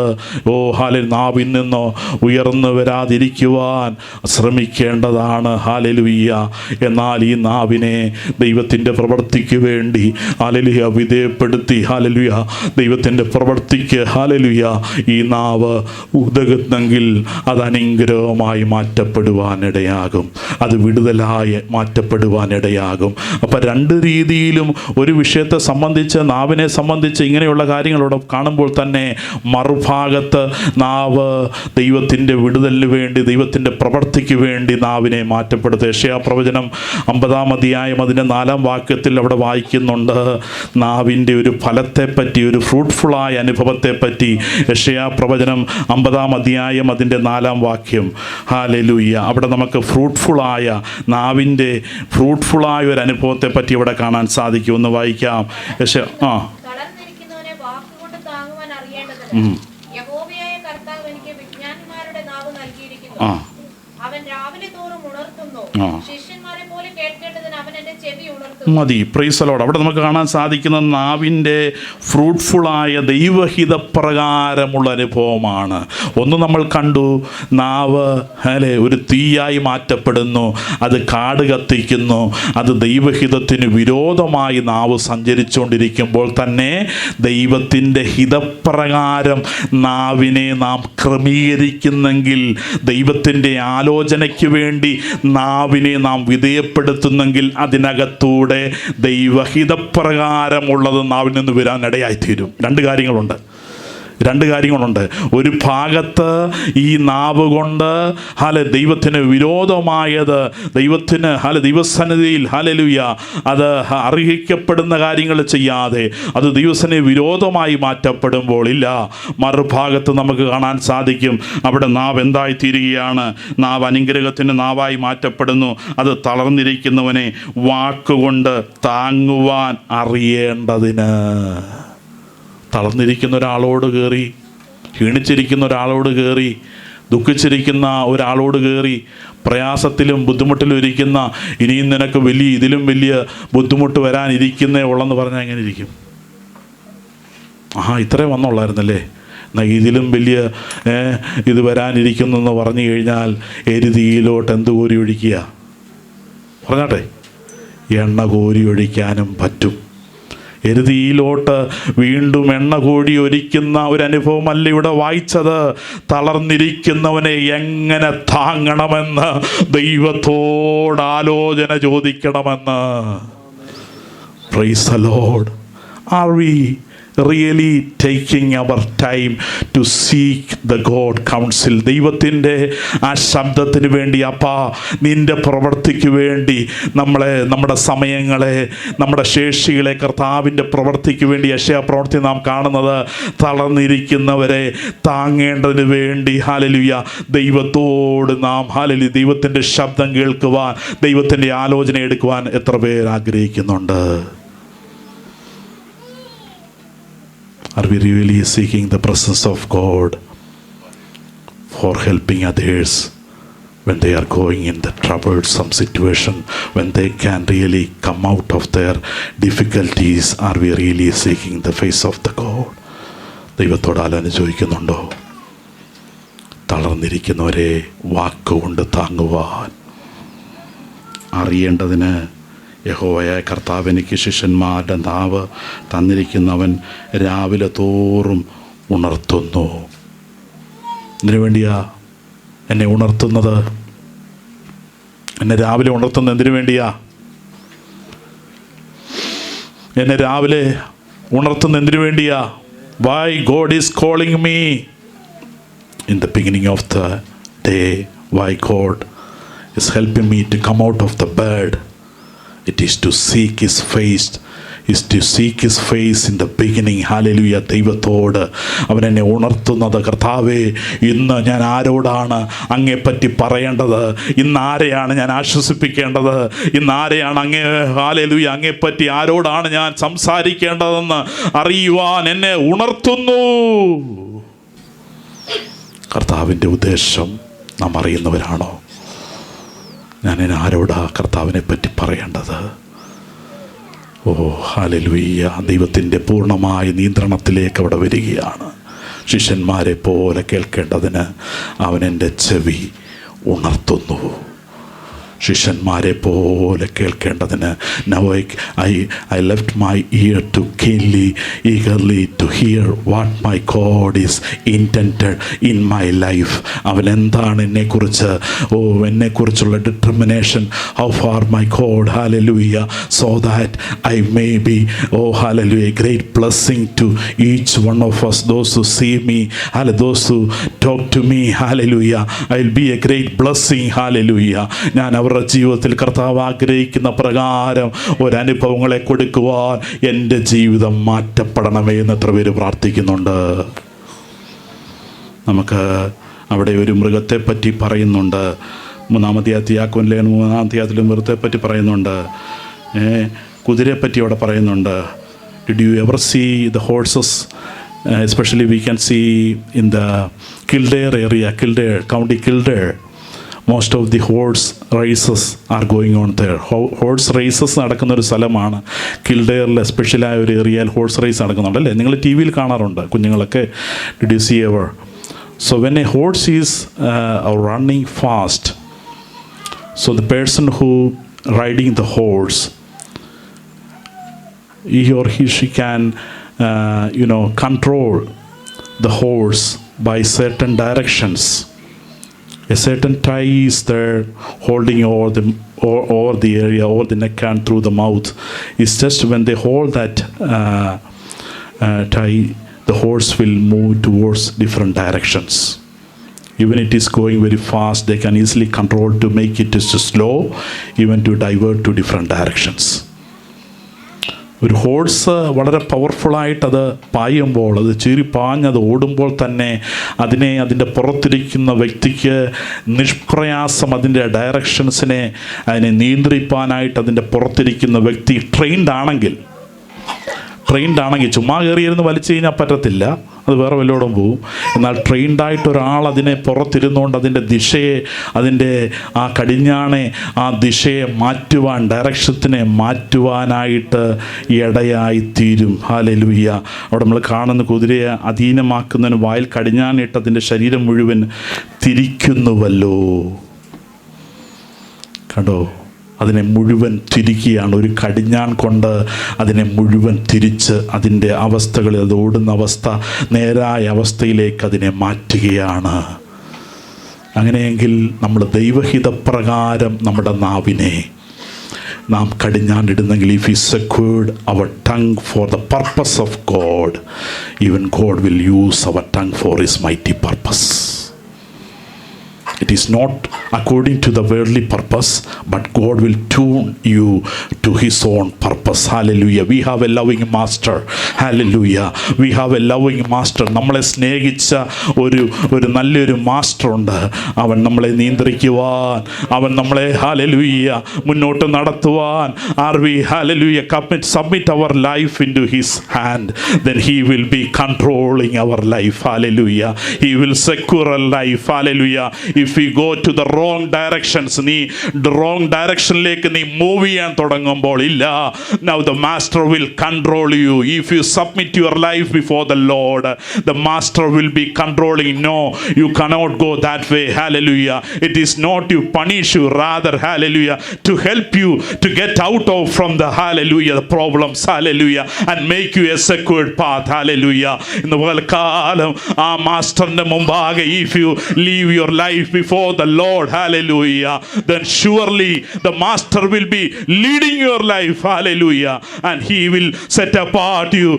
നാവിൽ നിന്ന് ഉയർന്നു വരാതിരിക്കുവാൻ ശ്രമിക്കേണ്ടതാണ്. ഹല്ലേലൂയ. എന്നാൽ ഈ നാവിനെ ദൈവത്തിൻ്റെ പ്രവൃത്തിക്ക് വേണ്ടി ഹല്ലേലൂയ വിധേയപ്പെടുത്തി ഹല്ലേലൂയ ദൈവത്തിൻ്റെ പ്രവൃത്തിക്ക് ഹല്ലേലൂയ ഈ നാവ് ഉതകുന്നെങ്കിൽ അത് അനുഗ്രഹമായി മാറ്റപ്പെടുവാനിടയാകും, അത് വിടുതലായി മാറ്റപ്പെടുവാനിടയാകും. അപ്പം രണ്ട് രീതിയിലും ഒരു വിഷയത്തെ സംബന്ധിച്ച്, നാവിനെ സംബന്ധിച്ച് ഇങ്ങനെയുള്ള കാര്യങ്ങളോട് കാണുമ്പോൾ തന്നെ മറുഭാഗത്ത് നാവ് ദൈവത്തിൻ്റെ വിടുതലിന് വേണ്ടി, ദൈവത്തിൻ്റെ പ്രവൃത്തിക്ക് വേണ്ടി നാവിനെ മാറ്റപ്പെടുത്തുക. യെശയ്യാ പ്രവചനം 50-ാം അധ്യായം അതിൻ്റെ 4-ാം വാക്യത്തിൽ അവിടെ വായിക്കുന്നുണ്ട്, നാവിൻ്റെ ഒരു ഫലത്തെപ്പറ്റി, ഒരു ഫ്രൂട്ട്ഫുള്ളായ അനുഭവത്തെപ്പറ്റി. യെശയ്യാ പ്രവചനം 50-ാം അധ്യായം അതിൻ്റെ 4-ാം വാക്യം. ഹല്ലേലൂയ. അവിടെ നമുക്ക് നാവിൻ്റെ ഫ്രൂട്ട്ഫുള്ളായ ഒരു അനുഭവത്തെ പറ്റി ഇവിടെ കാണാൻ സാധിക്കും. ഒന്ന് വായിക്കാം. യഹോവയായ കർത്താവ് എനിക്ക് വിജ്ഞാനിമാരുടെ നാവ് നൽകിയിരിക്കുന്നു. അവൻ രാവിലെ തോറും ഉണർത്തുന്നു. ശിഷ്യന്മാരെ പോലെ കേൾക്കേണ്ടതിന് അവൻ എന്റെ ചെവി ഉണർത്തുന്നു. മതി. Price the Lord. അവിടെ നമുക്ക് കാണാൻ സാധിക്കുന്ന നാവിൻ്റെ ഫ്രൂട്ട്ഫുള്ളായ ദൈവഹിതപ്രകാരമുള്ള അനുഭവമാണ്. ഒന്ന് നമ്മൾ കണ്ടു, നാവ് ഒരു തീയായി മാറ്റപ്പെടുന്നു, അത് കാട് കത്തിക്കുന്നു. അത് ദൈവഹിതത്തിന് വിരോധമായി നാവ് സഞ്ചരിച്ചുകൊണ്ടിരിക്കുമ്പോൾ തന്നെ ദൈവത്തിൻ്റെ ഹിതപ്രകാരം നാവിനെ നാം ക്രമീകരിക്കുന്നെങ്കിൽ, ദൈവത്തിൻ്റെ ആലോചനയ്ക്ക് വേണ്ടി നാവിനെ നാം വിധേയപ്പെടുത്തുന്നെങ്കിൽ അതിനകത്തൂടെ ദൈവഹിതപ്രകാരമുള്ളത് നാവിൽ നിന്ന് വരാൻ ഇടയായിത്തീരും. രണ്ട് കാര്യങ്ങളുണ്ട്. ഒരു ഭാഗത്ത് ഈ നാവ് കൊണ്ട് ദൈവത്തിന് വിരോധമായത്, ദൈവസന്നിധിയിൽ ഹല്ലേലൂയ അത് അർഹിക്കപ്പെടുന്ന കാര്യങ്ങൾ ചെയ്യാതെ അത് ദൈവത്തിന് വിരോധമായി മാറ്റപ്പെടുമ്പോൾ ഇല്ല, മറുഭാഗത്ത് നമുക്ക് കാണാൻ സാധിക്കും അവിടെ നാവ് എന്തായി തീരുകയാണ്? നാവ് അനുഗ്രഹത്തിന് നാവായി മാറ്റപ്പെടുന്നു. അത് തളർന്നിരിക്കുന്നവനെ വാക്കുകൊണ്ട് താങ്ങുവാൻ അറിയേണ്ടതിന്. തളർന്നിരിക്കുന്ന ഒരാളോട് കയറി, ക്ഷീണിച്ചിരിക്കുന്ന ഒരാളോട് കയറി, ദുഃഖിച്ചിരിക്കുന്ന ഒരാളോട് കയറി, പ്രയാസത്തിലും ബുദ്ധിമുട്ടിലും ഇരിക്കുന്ന, ഇനിയും നിനക്ക് ഇതിലും വലിയ ബുദ്ധിമുട്ട് വരാനിരിക്കുന്നേ ഉള്ളെന്ന് പറഞ്ഞാൽ എങ്ങനെ ഇരിക്കും? ഇത്രേ വന്നുള്ളായിരുന്നല്ലേ, എന്നാൽ ഇതിലും വലിയ ഇത് വരാനിരിക്കുന്നു എന്ന് പറഞ്ഞു കഴിഞ്ഞാൽ എരുതിയിലോട്ട് എന്ത് കോരി ഒഴിക്കുക? പറഞ്ഞാട്ടെ, എണ്ണ കോരി ഒഴിക്കാനും പറ്റും. എരുതിയിലോട്ട് വീണ്ടും എണ്ണ കോരി ഒരിക്കുന്ന ഒരു അനുഭവമല്ല ഇവിടെ വായിച്ചത്. തളർന്നിരിക്കുന്നവനെ എങ്ങനെ താങ്ങണമെന്ന് ദൈവത്തോട് ആലോചന ചോദിക്കണമെന്ന്. Praise the lord. are we really taking our time to seek the God counsel? ദൈവത്തിൻ്റെ ആ ശബ്ദത്തിന് വേണ്ടി, അപ്പാ നിൻ്റെ പ്രവൃത്തിക്ക് വേണ്ടി നമ്മുടെ സമയങ്ങളെ, നമ്മുടെ ശേഷികളെ കർത്താവിൻ്റെ പ്രവൃത്തിക്ക് വേണ്ടി യെശയ്യാ പ്രവൃത്തി നാം കാണുന്നത് തളർന്നിരിക്കുന്നവരെ താങ്ങേണ്ടതിന് വേണ്ടി ഹല്ലേലൂയ ദൈവത്തോട് നാം ഹല്ലേലൂയ ദൈവത്തിൻ്റെ ശബ്ദം കേൾക്കുവാൻ, ദൈവത്തിൻ്റെ ആലോചന എടുക്കുവാൻ എത്ര പേർ ആഗ്രഹിക്കുന്നുണ്ട്? Are we really seeking the presence of God for helping others when they are going in the troublesome situation, when they can really come out of their difficulties? Are we really seeking the face of the God? ദൈവത്തോട് ആലോചന ചോദിക്കുന്നുണ്ടോ? തളർന്നിരിക്കുന്നവരെ വാക്കുകൊണ്ട് താങ്ങുവാൻ അറിയേണ്ടതിന് യഹോവയായ കർത്താവ് എനിക്ക് ശിഷ്യന്മാരുടെ നാവ് തന്നിരിക്കുന്നവൻ രാവിലെ തോറും ഉണർത്തുന്നു. ഇതിനു വേണ്ടിയാ എന്നെ ഉണർത്തുന്നത്? എന്നെ രാവിലെ ഉണർത്തുന്നത് എന്തിനു വേണ്ടിയാ? എന്നെ രാവിലെ ഉണർത്തുന്നത് എന്തിനു വേണ്ടിയാ? Why God is calling me in the beginning of the day? Why God is helping me to come out of the bed? It is to seek His face. Is to seek His face in the beginning. Hallelujah. ദൈവത്തോട് അവൻ എന്നെ ഉണർത്തുന്നത്, കർത്താവേ ഇന്ന് ഞാൻ ആരോടാണ് അങ്ങയെപ്പറ്റി പറയേണ്ടത്? ഇന്ന് ആരെയാണ് ഞാൻ ആശ്വസിപ്പിക്കേണ്ടത്? ഇന്ന് ആരെയാണ് ഹല്ലേലൂയ അങ്ങയെപ്പറ്റി ആരോടാണ് ഞാൻ സംസാരിക്കേണ്ടതെന്ന് അറിയുവാൻ എന്നെ ഉണർത്തുന്നു. കർത്താവിൻ്റെ ഉദ്ദേശം നാം അറിയുന്നവരാണോ? ഞാൻ ആരോടാ കർത്താവിനെ പറ്റി പറയേണ്ടത്? ഓ ഹല്ലേലൂയ. ദൈവത്തിൻ്റെ പൂർണ്ണമായ നിയന്ത്രണത്തിലേക്ക് അവിടെ വരികയാണ്. ശിഷ്യന്മാരെ പോലെ കേൾക്കേണ്ടതിന് അവൻ എൻ്റെ ചെവി ഉണർത്തുന്നു. ശിഷ്യന്മാരെ പോലെ കേൾക്കേണ്ടതിന് Now I left my ear to keenly, eagerly to hear what my God is intended in my life. അവൻ എന്താണ് എന്നെക്കുറിച്ച്, എന്നെക്കുറിച്ചുള്ള determination, how far my God, hallelujah, so that I may be, hallelujah, a great blessing to each one of us, those who see me, those who talk to me, hallelujah, I'll be a great blessing, hallelujah. ഞാൻ അവരുടെ ജീവിതത്തിൽ കർത്താവ് ആഗ്രഹിക്കുന്ന പ്രകാരം ഒരനുഭവങ്ങളെ കൊടുക്കുവാൻ എൻ്റെ ജീവിതം മാറ്റപ്പെടണമേ എന്ന് എത്ര പേര് പ്രാർത്ഥിക്കുന്നുണ്ട്? നമുക്ക് അവിടെ ഒരു മൃഗത്തെ പറ്റി പറയുന്നുണ്ട്. 3-ാമത്തെ അധ്യായത്തിലും മൃഗത്തെ പറ്റി പറയുന്നുണ്ട്. കുതിരയെപ്പറ്റി അവിടെ പറയുന്നുണ്ട്. Did you ever see the horses? Especially we can see in the Kildare area, County Kildare. Most of the horse races are going on there. Horse races നടക്കുന്ന ഒരു സ്ഥലമാണ് കിൽഡെയറിൽ. എസ്പെഷ്യലായ ഒരു ഏരിയയിൽ ഹോഴ്സ് റേസ് നടക്കുന്നുണ്ടല്ലേ? നിങ്ങൾ ടി വിയിൽ കാണാറുണ്ട് കുഞ്ഞുങ്ങളൊക്കെ. Did you see ever? So when a horse is running fast, so the person who riding the horse, he or she can control the horse by certain directions. A certain tie is there holding over the area, over the neck and through the mouth. It's just when they hold that tie, the horse will move towards different directions. Even it is going very fast, they can easily control to make it slow, even to divert to different directions. ഒരു horse വളരെ പവർഫുള്ളായിട്ടത് പായുമ്പോൾ, അത് ചീറിപ്പാഞ്ഞത് ഓടുമ്പോൾ തന്നെ അതിൻ്റെ പുറത്തിരിക്കുന്ന വ്യക്തിക്ക് നിഷ്പ്രയാസം അതിൻ്റെ ഡയറക്ഷൻസിനെ അതിനെ നിയന്ത്രിപ്പാനായിട്ട് അതിൻ്റെ പുറത്തിരിക്കുന്ന വ്യക്തി ട്രെയിൻഡ് ആണെങ്കിൽ ചുമ്മാ കയറിയിരുന്ന് വലിച്ചു കഴിഞ്ഞാൽ പറ്റത്തില്ല, അത് വേറെ വല്ലോടും പോവും. എന്നാൽ ട്രെയിൻഡായിട്ട് ഒരാൾ അതിനെ പുറത്തിരുന്നുകൊണ്ട് അതിൻ്റെ ദിശയെ, അതിൻ്റെ ആ കടിഞ്ഞാണെ, ആ ദിശയെ മാറ്റുവാൻ, ഡയറക്ഷത്തിനെ മാറ്റുവാനായിട്ട് ഇടയായിത്തീരും. ഹല്ലേലൂയ. അവിടെ നമ്മൾ കാണുന്ന കുതിരയെ അധീനമാക്കുന്നതിന് വായിൽ കടിഞ്ഞാണിട്ട് അതിൻ്റെ ശരീരം മുഴുവൻ തിരിക്കുന്നുവല്ലോ. കണ്ടോ? അതിനെ മുഴുവൻ തിരിക്കുകയാണ്. ഒരു കടിഞ്ഞാൺ കൊണ്ട് അതിനെ മുഴുവൻ തിരിച്ച് അതിൻ്റെ അവസ്ഥകളിൽ, അത് ഓടുന്ന അവസ്ഥ നേരായ അവസ്ഥയിലേക്ക് അതിനെ മാറ്റുകയാണ്. അങ്ങനെയെങ്കിൽ നമ്മൾ ദൈവഹിതപ്രകാരം നമ്മുടെ നാവിനെ നാം കടിഞ്ഞാണ്ടിടുന്നെങ്കിൽ, if we secured our tongue for the purpose of God, even God will use our tongue for his mighty purpose. It is not according to the worldly purpose, but God will tune you to his own purpose. Hallelujah. We have a loving master. Hallelujah. We have a loving master. നമ്മളെ സ്നേഹിച്ച ഒരു നല്ലൊരു master ഉണ്ട്. അവൻ നമ്മളെ നിയന്ത്രിക്കുവാൻ, അവൻ നമ്മളെ hallelujah മുന്നോട്ട് നടത്തുവാൻ. Are we hallelujah submit our life into his hand, then he will be controlling our life. Hallelujah. He will secure our life. Hallelujah. If we go to the wrong directions, നീ wrong directionലേക്ക് നീ move ചെയ്യാൻ തുടങ്ങുമ്പോൾ ഇല്ല, now the master will control you. If you submit your life before the Lord, the master will be controlling. No, you cannot go that way. Hallelujah. It is not to punish you, rather hallelujah to help you to get out of from the hallelujah the problems. Hallelujah. And make you a secured path. Hallelujah. ഇന്ന് പകൽക്കാലം ആ മാസ്റ്ററിന്റെ മുമ്പാകെ, if you leave your life before the Lord, hallelujah, then surely the master will be leading your life. Hallelujah. And he will set apart you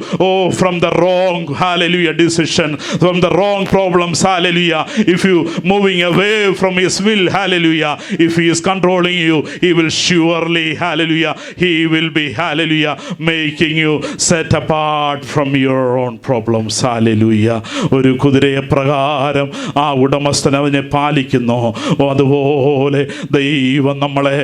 from the wrong hallelujah decision, from the wrong problems. Hallelujah. If you moving away from his will, hallelujah, if he is controlling you, he will surely hallelujah, he will be hallelujah making you set apart from your own problems. Hallelujah. ഒരു കുതിരയെ പ്രകാരം ആ ഉടമസ്ഥൻ അവനെ പാലിക്കുന്നു, അതുപോലെ ദൈവം നമ്മളെ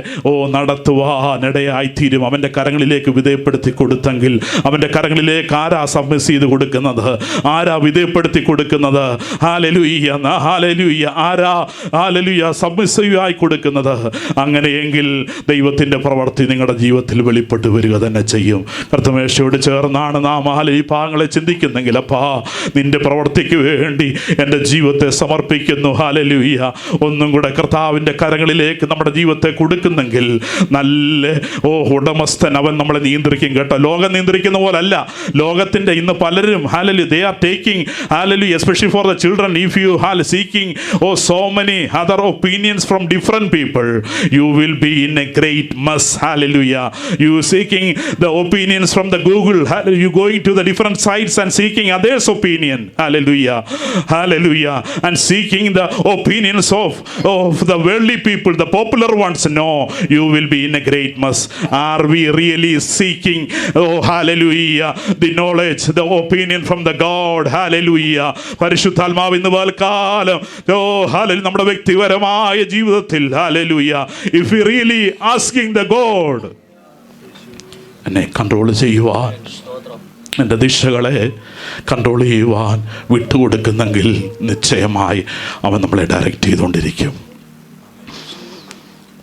നടത്തുവാനിടയായിത്തീരും. അവൻ്റെ കരങ്ങളിലേക്ക് വിധേയപ്പെടുത്തി കൊടുത്തെങ്കിൽ, അവൻ്റെ കരങ്ങളിലേക്ക് ആരാ സബ്മിസ് ചെയ്ത് കൊടുക്കുന്നത്? ആരാ വിധേയപ്പെടുത്തി കൊടുക്കുന്നത്? Hallelujah, hallelujah. ആരാ ഹല്ലേലൂയ സബ്മിസീവായി കൊടുക്കുന്നത്? അങ്ങനെയെങ്കിൽ ദൈവത്തിൻ്റെ പ്രവൃത്തി നിങ്ങളുടെ ജീവിതത്തിൽ വെളിപ്പെട്ട് വരിക തന്നെ ചെയ്യും. കർത്തമേശയോട് ചേർന്നാണ് നാം ഈ ഭാഗങ്ങളെ ചിന്തിക്കുന്നെങ്കിൽ, അപ്പാ നിന്റെ പ്രവൃത്തിക്ക് വേണ്ടി എൻ്റെ ജീവിതത്തെ സമർപ്പിക്കുന്നു. ഹല്ലേലൂയ. ഒന്നും കൂടെ കർത്താവിൻ്റെ കരങ്ങളിലേക്ക് നമ്മുടെ ജീവിതത്തെ കൊടുക്കുന്നെങ്കിൽ നല്ല ഉടമസ്ഥൻ അവൻ നമ്മളെ നിയന്ത്രിക്കും കേട്ടോ. ലോകം നിയന്ത്രിക്കുന്ന പോലല്ല. ലോകത്തിൻ്റെ ഇന്ന് പലരും hallelujah they are taking hallelujah especially for the children, if you are seeking so many other opinions from different people, you will be in a great mess. Hallelujah. You seeking the opinions from the Google, you going to the different sites and seeking others opinion. Hallelujah. Hallelujah. And seeking the opinions of the worldly people, the popular ones. No, you will be in a great mess. Are we really seeking hallelujah the knowledge, the opinion from the God? Hallelujah. പരിശുദ്ധാത്മാവ് ഇന്ന് പകൽക്കാലം hallelujah നമ്മുടെ വ്യക്തിപരമായ ജീവിതത്തിൽ hallelujah, if we really asking the God എന്നെ control ചെയ്യുവാൻ, എൻ്റെ ദിശകളെ control ചെയ്യുവാൻ വിട്ടുകൊടുക്കുന്നെങ്കിൽ നിശ്ചയമായി അവൻ നമ്മളെ ഡയറക്റ്റ് ചെയ്തുകൊണ്ടിരിക്കും.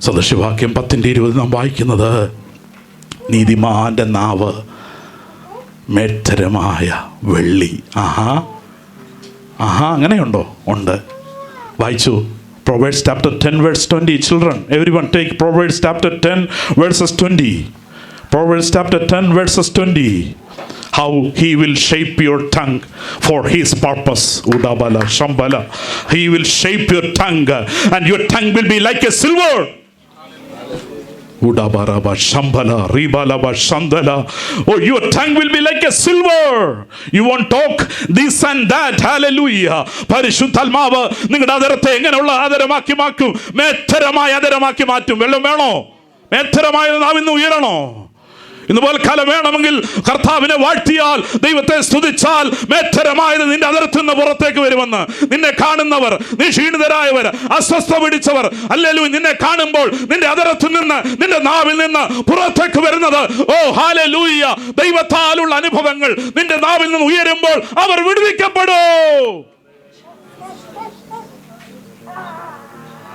സദൃശവാക്യം 10:20 നാം വായിക്കുന്നത്, നീതിമാന്റെ നാവ് മേത്തരമായ വെള്ളി. അങ്ങനെയുണ്ടോ? ഉണ്ട്. വായിച്ചു. Proverbs chapter 10 verse 20. Children, everyone take Proverbs chapter 10 verses 20. Proverbs chapter 10 verses 20. How he will shape your tongue for his purpose. Udabala shambala. He will shape your tongue, and your tongue will be like a silver. Udabaraba shambala ribalaba shandala. Your tongue will be like a silver. You won't talk this and that. Hallelujah. പരിശുദ്ധാത്മാവ് നിങ്ങളുടെ ആദരത്തെ എങ്ങനെയുള്ള ആദരമാക്കി മാറ്റും? മേത്തരമായ ആദരമാക്കി മാറ്റും. വെള്ളം വേണോ? മേത്തരമായ നാവിന്ന് ഉയരണോ? ഇന്ന് പോൽക്കാലം വേണമെങ്കിൽ കർത്താവിനെ വാഴ്ത്തിയാൽ, ദൈവത്തെ സ്തുതിച്ചാൽ മേത്തരമായത് നിന്റെ അതിർത്തിൽ നിന്ന് പുറത്തേക്ക് വരുമെന്ന്. നിന്നെ കാണുന്നവർ, നീ ക്ഷീണിതരായവർ, അസ്വസ്ഥ പിടിച്ചവർ, ഹല്ലേലൂയ, നിന്നെ കാണുമ്പോൾ നിന്റെ അതിർത്തിൽ നിന്ന്, നിന്റെ നാവിൽ നിന്ന് പുറത്തേക്ക് വരുന്നത് ഹല്ലേലൂയ ദൈവത്താലുള്ള അനുഭവങ്ങൾ നിന്റെ നാവിൽ നിന്ന് ഉയരുമ്പോൾ അവർ വിടുവിക്കപ്പെടും.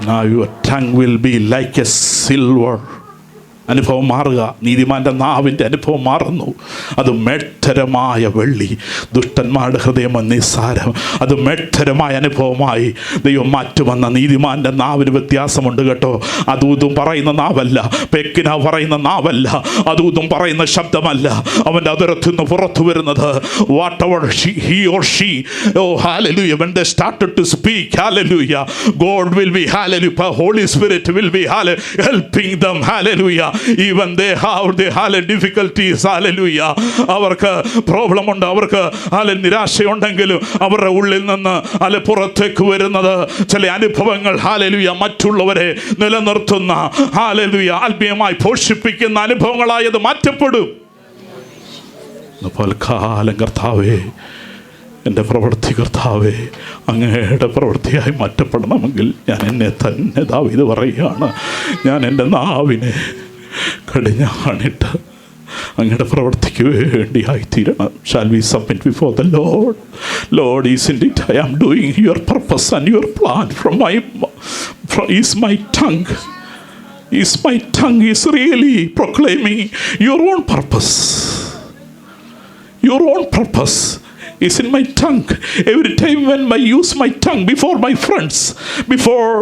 Now your tongue will be like a silver. അനുഭവം മാറുക. നീതിമാന്റെ നാവിൻ്റെ അനുഭവം മാറുന്നു. അത് മേട്ടരമായ വെള്ളി. ദുഷ്ടന്മാരുടെ ഹൃദയം നിസ്സാരം. അത് മേട്ടരമായ അനുഭവമായി ദൈവം മാറ്റുമെന്ന നീതിമാന്റെ നാവിന് വ്യത്യാസമുണ്ട് കേട്ടോ. അതൂതും പറയുന്ന നാവല്ല, പെക്കിന പറയുന്ന നാവല്ല, അതൂതും പറയുന്ന ശബ്ദമല്ല. അവൻ്റെ അതിരത്തിൽ നിന്ന് പുറത്തു വരുന്നത് whatever he or she hallelujah when they started to speak, hallelujah, God will be hallelujah, Holy Spirit will be hallelujah helping them, hallelujah. Even they have difficulties, hallelujah, അവർക്ക് പ്രോബ്ലം ഉണ്ട്, അവർക്ക് നിരാശയുണ്ടെങ്കിലും അവരുടെ ഉള്ളിൽ നിന്ന് പുറത്തേക്ക് വരുന്നത് ചില അനുഭവങ്ങൾ, ഹല്ലേലൂയ, മറ്റുള്ളവരെ നിലനിർത്തുന്ന, ഹല്ലേലൂയ, ആത്മീയമായി പോഷിപ്പിക്കുന്ന അനുഭവങ്ങളായത് മാറ്റപ്പെടും. കാലം കർത്താവേ, എൻ്റെ പ്രവൃത്തി കർത്താവേ അങ്ങയുടെ പ്രവൃത്തിയായി മാറ്റപ്പെടണമെങ്കിൽ ഞാൻ എന്നെ തന്നെ ദാവീദ് പറയുകയാണ്, ഞാൻ എൻ്റെ നാവിനെ കടിഞ്ഞാണിട്ട് അങ്ങയുടെ പ്രവൃത്തിക്ക് വേണ്ടിയായി തീരണം. Shall we submit before the Lord? Lord, isn't it I am doing your purpose and your plan is my tongue is really proclaiming your own purpose. Your own purpose is in my tongue. Every time when I use my tongue before my friends, before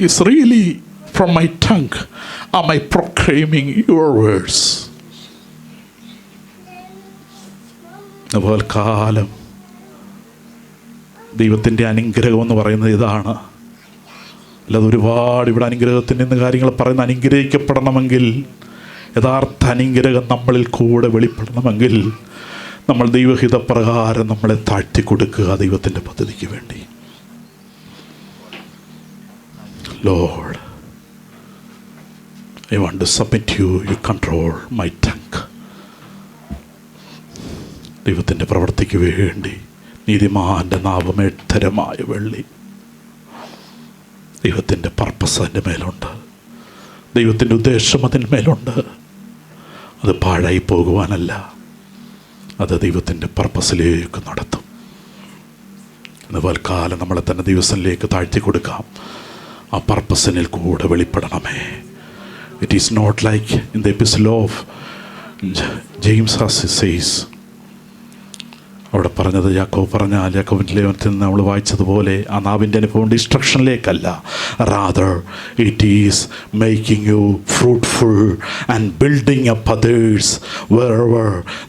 is really from my tongue am I proclaiming your words. അതുപോലെ കാലം ദൈവത്തിൻ്റെ അനുഗ്രഹം എന്ന് പറയുന്നത് ഇതാണ്. അല്ലാതെ ഒരുപാട് ഇവിടെ അനുഗ്രഹത്തിൻ്റെ ഇന്ന് കാര്യങ്ങൾ പറയുന്ന, അനുഗ്രഹിക്കപ്പെടണമെങ്കിൽ, യഥാർത്ഥ അനുഗ്രഹം നമ്മളിൽ കൂടെ വെളിപ്പെടണമെങ്കിൽ നമ്മൾ ദൈവഹിതപ്രകാരം നമ്മളെ താഴ്ത്തി കൊടുക്കുക ദൈവത്തിൻ്റെ പദ്ധതിക്ക് വേണ്ടി. Lord, I want to submit to you. You control my tongue. ദൈവത്തിൻ്റെ പ്രവൃത്തിക്ക് വേണ്ടി നീതിമാൻ്റെ നാവം എട്ടരമായ വെള്ളി. ദൈവത്തിൻ്റെ പർപ്പസ് അതിൻ്റെ മേലുണ്ട്, ദൈവത്തിൻ്റെ ഉദ്ദേശം അതിൻ്റെ മേലുണ്ട്. അത് പാഴായി പോകുവാനല്ല, അത് ദൈവത്തിൻ്റെ പർപ്പസിലേക്ക് നടത്തും. അതുപോലെ കാലം നമ്മളെ തന്നെ ദിവസത്തിലേക്ക് താഴ്ത്തി കൊടുക്കാം. ആ പർപ്പസിനിൽ കൂടെ വെളിപ്പെടണമേ. It is not like in the episode of James says, അവിടെ പറഞ്ഞത് യാക്കോബ് പറഞ്ഞാൽ യാക്കോബിൻ്റെ ലേഖനത്തിൽ നിന്ന് നമ്മൾ വായിച്ചതുപോലെ ആ നാവിൻ്റെ അനുഭവം ഡിസ്ട്രക്ഷനിലേക്കല്ല, rather it is making you fruitful and building up others wherever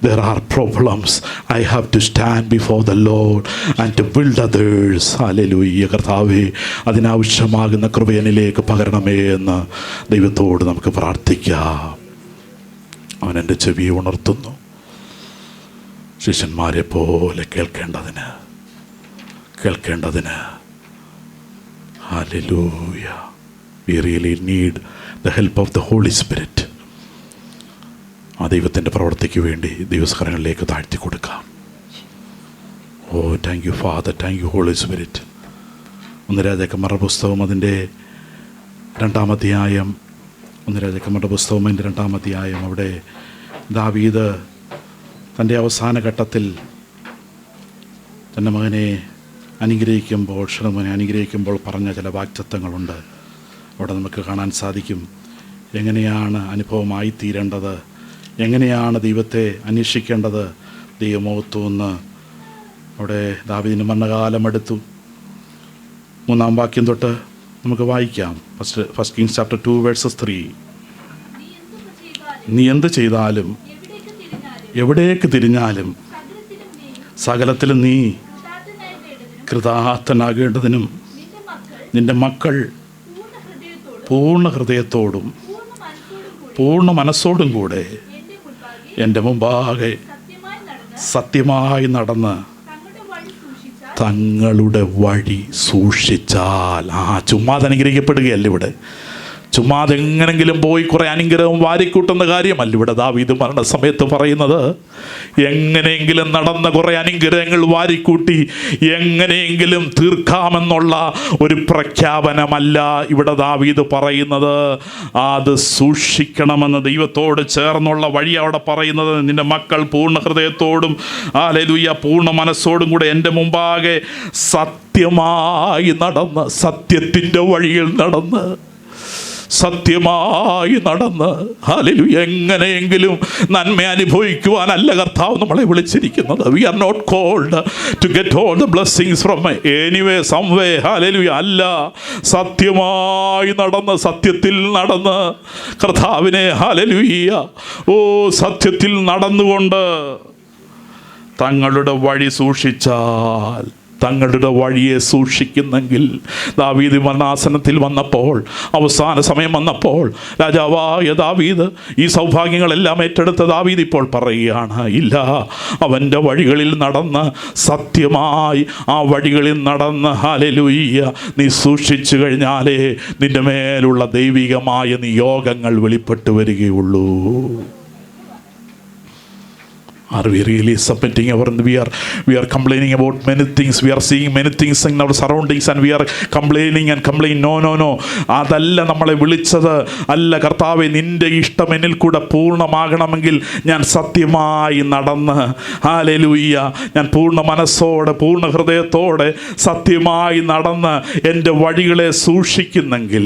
there are problems. I have to stand before the Lord and to build others. Hallelujah. കർത്താവേ, അതിനാവശ്യമാകുന്ന കൃപയനിലേക്ക് പകരണമേ എന്ന് ദൈവത്തോട് നമുക്ക് പ്രാർത്ഥിക്കാം. അവൻ എൻ്റെ ചെവിയെ ഉണർത്തുന്നു, ശിഷ്യന്മാരെ പോലെ കേൾക്കേണ്ടതിന്. Hallelujah. We really need the help of the Holy Spirit. ആ ദൈവത്തിൻ്റെ പ്രവൃത്തിക്ക് വേണ്ടി ദൈവസകരങ്ങളിലേക്ക് താഴ്ത്തി കൊടുക്കാം. Oh, thank you father, thank you holy spirit. 1 രാജാക്കന്മാരുടെ പുസ്തകം അതിൻ്റെ 2-ാം അധ്യായം, 1 രാജാക്കന്മാരുടെ പുസ്തകം അതിൻ്റെ 2-ാം അധ്യായം, അവിടെ ദാവീദ് തൻ്റെ അവസാന ഘട്ടത്തിൽ തൻ്റെ മകനെ അനുഗ്രഹിക്കുമ്പോൾ, ശലോമോനെ അനുഗ്രഹിക്കുമ്പോൾ പറഞ്ഞ ചില വാഗ്ദത്തങ്ങളുണ്ട്. അവിടെ നമുക്ക് കാണാൻ സാധിക്കും എങ്ങനെയാണ് അനുഭവമായി തീരേണ്ടത്, എങ്ങനെയാണ് ദൈവത്തെ അന്വേഷിക്കേണ്ടത്. ദൈവമോത്തുവെന്ന് അവിടെ ദാവീദിന് മരണകാലമെടുത്തു. 3-ാം വാക്യം തൊട്ട് നമുക്ക് വായിക്കാം. First Kings chapter 2 versus 3. നീ എന്ത് ചെയ്താലും, എവിടേക്ക് തിരിഞ്ഞാലും, സകലത്തിലും നീ കൃതാർത്ഥനാകേണ്ടതിനും നിന്റെ മക്കൾ പൂർണ്ണ ഹൃദയത്തോടും പൂർണ്ണ മനസ്സോടും കൂടെ എൻ്റെ മുമ്പാകെ സത്യമായി നടന്ന് തങ്ങളുടെ വഴി സൂക്ഷിച്ചാൽ. ചുമ്മാതെ അനുഗ്രഹിക്കപ്പെടുകയല്ല ഇവിടെ, ചുമ്മാതെ എങ്ങനെങ്കിലും പോയി കുറേ അനുഗ്രഹം വാരിക്കൂട്ടുന്ന കാര്യമല്ല ഇവിടെ ദാവീദ് മരണസമയത്ത് പറയുന്നത്. എങ്ങനെയെങ്കിലും നടന്ന കുറേ അനുഗ്രഹങ്ങൾ വാരിക്കൂട്ടി എങ്ങനെയെങ്കിലും തീർക്കാമെന്നുള്ള ഒരു പ്രഖ്യാപനമല്ല ഇവിടെ ദാവീദ് പറയുന്നത്. അത് സൂക്ഷിക്കണമെന്ന് ദൈവത്തോട് ചേർന്നുള്ള വഴി അവിടെ പറയുന്നത്. നിന്റെ മക്കൾ പൂർണ്ണ ഹൃദയത്തോടും ഹല്ലേലൂയ പൂർണ്ണ മനസ്സോടും കൂടെ എൻ്റെ മുമ്പാകെ സത്യമായി നടന്ന്, സത്യത്തിൻ്റെ വഴിയിൽ നടന്ന്, സത്യമായി നടന്ന്, ഹല്ലേലൂയ, എങ്ങനെയെങ്കിലും നന്മ അനുഭവിക്കുവാനല്ല കർത്താവ് നമ്മളെ വിളിച്ചിരിക്കുന്നത്. We are not called to get all the blessings from anyway someway. ഹല്ലേലൂയ, അല്ല, സത്യമായി നടന്ന്, സത്യത്തിൽ നടന്ന് കർത്താവിനെ, ഹല്ലേലൂയ, സത്യത്തിൽ നടന്നുകൊണ്ട് തങ്ങളുടെ വഴി സൂക്ഷിച്ചാൽ തങ്ങളുടെ വഴിയെ സൂക്ഷിക്കുന്നെങ്കിൽ. ദാവീദ് മരണാസനത്തിൽ വന്നപ്പോൾ, അവസാന സമയം വന്നപ്പോൾ, രാജാവായ ദാവീദ് ഈ സൗഭാഗ്യങ്ങളെല്ലാം ഏറ്റെടുത്ത ദാവീദ് ഇപ്പോൾ പറയുകയാണ്, ഇല്ല, അവൻ്റെ വഴികളിൽ നടന്ന്, സത്യമായി ആ വഴികളിൽ നടന്ന്, ഹല്ലേലൂയ, നീ സൂക്ഷിച്ചു കഴിഞ്ഞാലേ നിന്റെ മേലുള്ള ദൈവികമായ നിയോഗങ്ങൾ വെളിപ്പെട്ടു വരികയുള്ളൂ. Are we really submitting we are complaining about many things, we are seeing many things in our surroundings and we are complaining. No, അതല്ല നമ്മളെ വിളിച്ചത്. അല്ല, കർത്താവേ, നിന്റെ ഇഷ്ടം എന്നിൽ കൂടെ പൂർണ്ണമാകണമെങ്കിൽ ഞാൻ സത്യമായി നടന്ന്, ഹല്ലേലൂയ, ഞാൻ പൂർണ്ണ മനസ്സോടെ പൂർണ്ണ ഹൃദയത്തോടെ സത്യമായി നടന്ന് എൻ്റെ വഴികളെ സൂക്ഷിക്കുന്നെങ്കിൽ,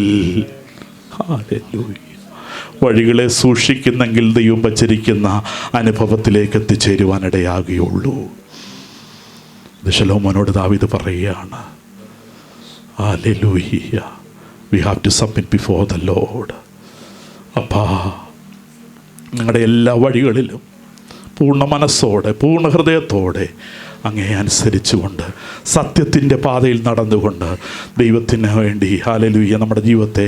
ഹല്ലേലൂയ, വഴികളെ സൂക്ഷിക്കുന്നെങ്കിൽ ദൈവം വച്ചിരിക്കുന്ന അനുഭവത്തിലേക്ക് എത്തിച്ചേരുവാനിടയാകുകയുള്ളൂ. ശലോമോനോട് ദാവീദ് പറയുകയാണ്, hallelujah, we have to submit before the Lord. അപ്പാ, നിങ്ങളുടെ എല്ലാ വഴികളിലും പൂർണ്ണ മനസ്സോടെ പൂർണ്ണ ഹൃദയത്തോടെ അങ്ങേ അനുസരിച്ചുകൊണ്ട് സത്യത്തിൻ്റെ പാതയിൽ നടന്നുകൊണ്ട് ദൈവത്തിന് വേണ്ടി, ഹല്ലേലൂയ, നമ്മുടെ ജീവിതത്തെ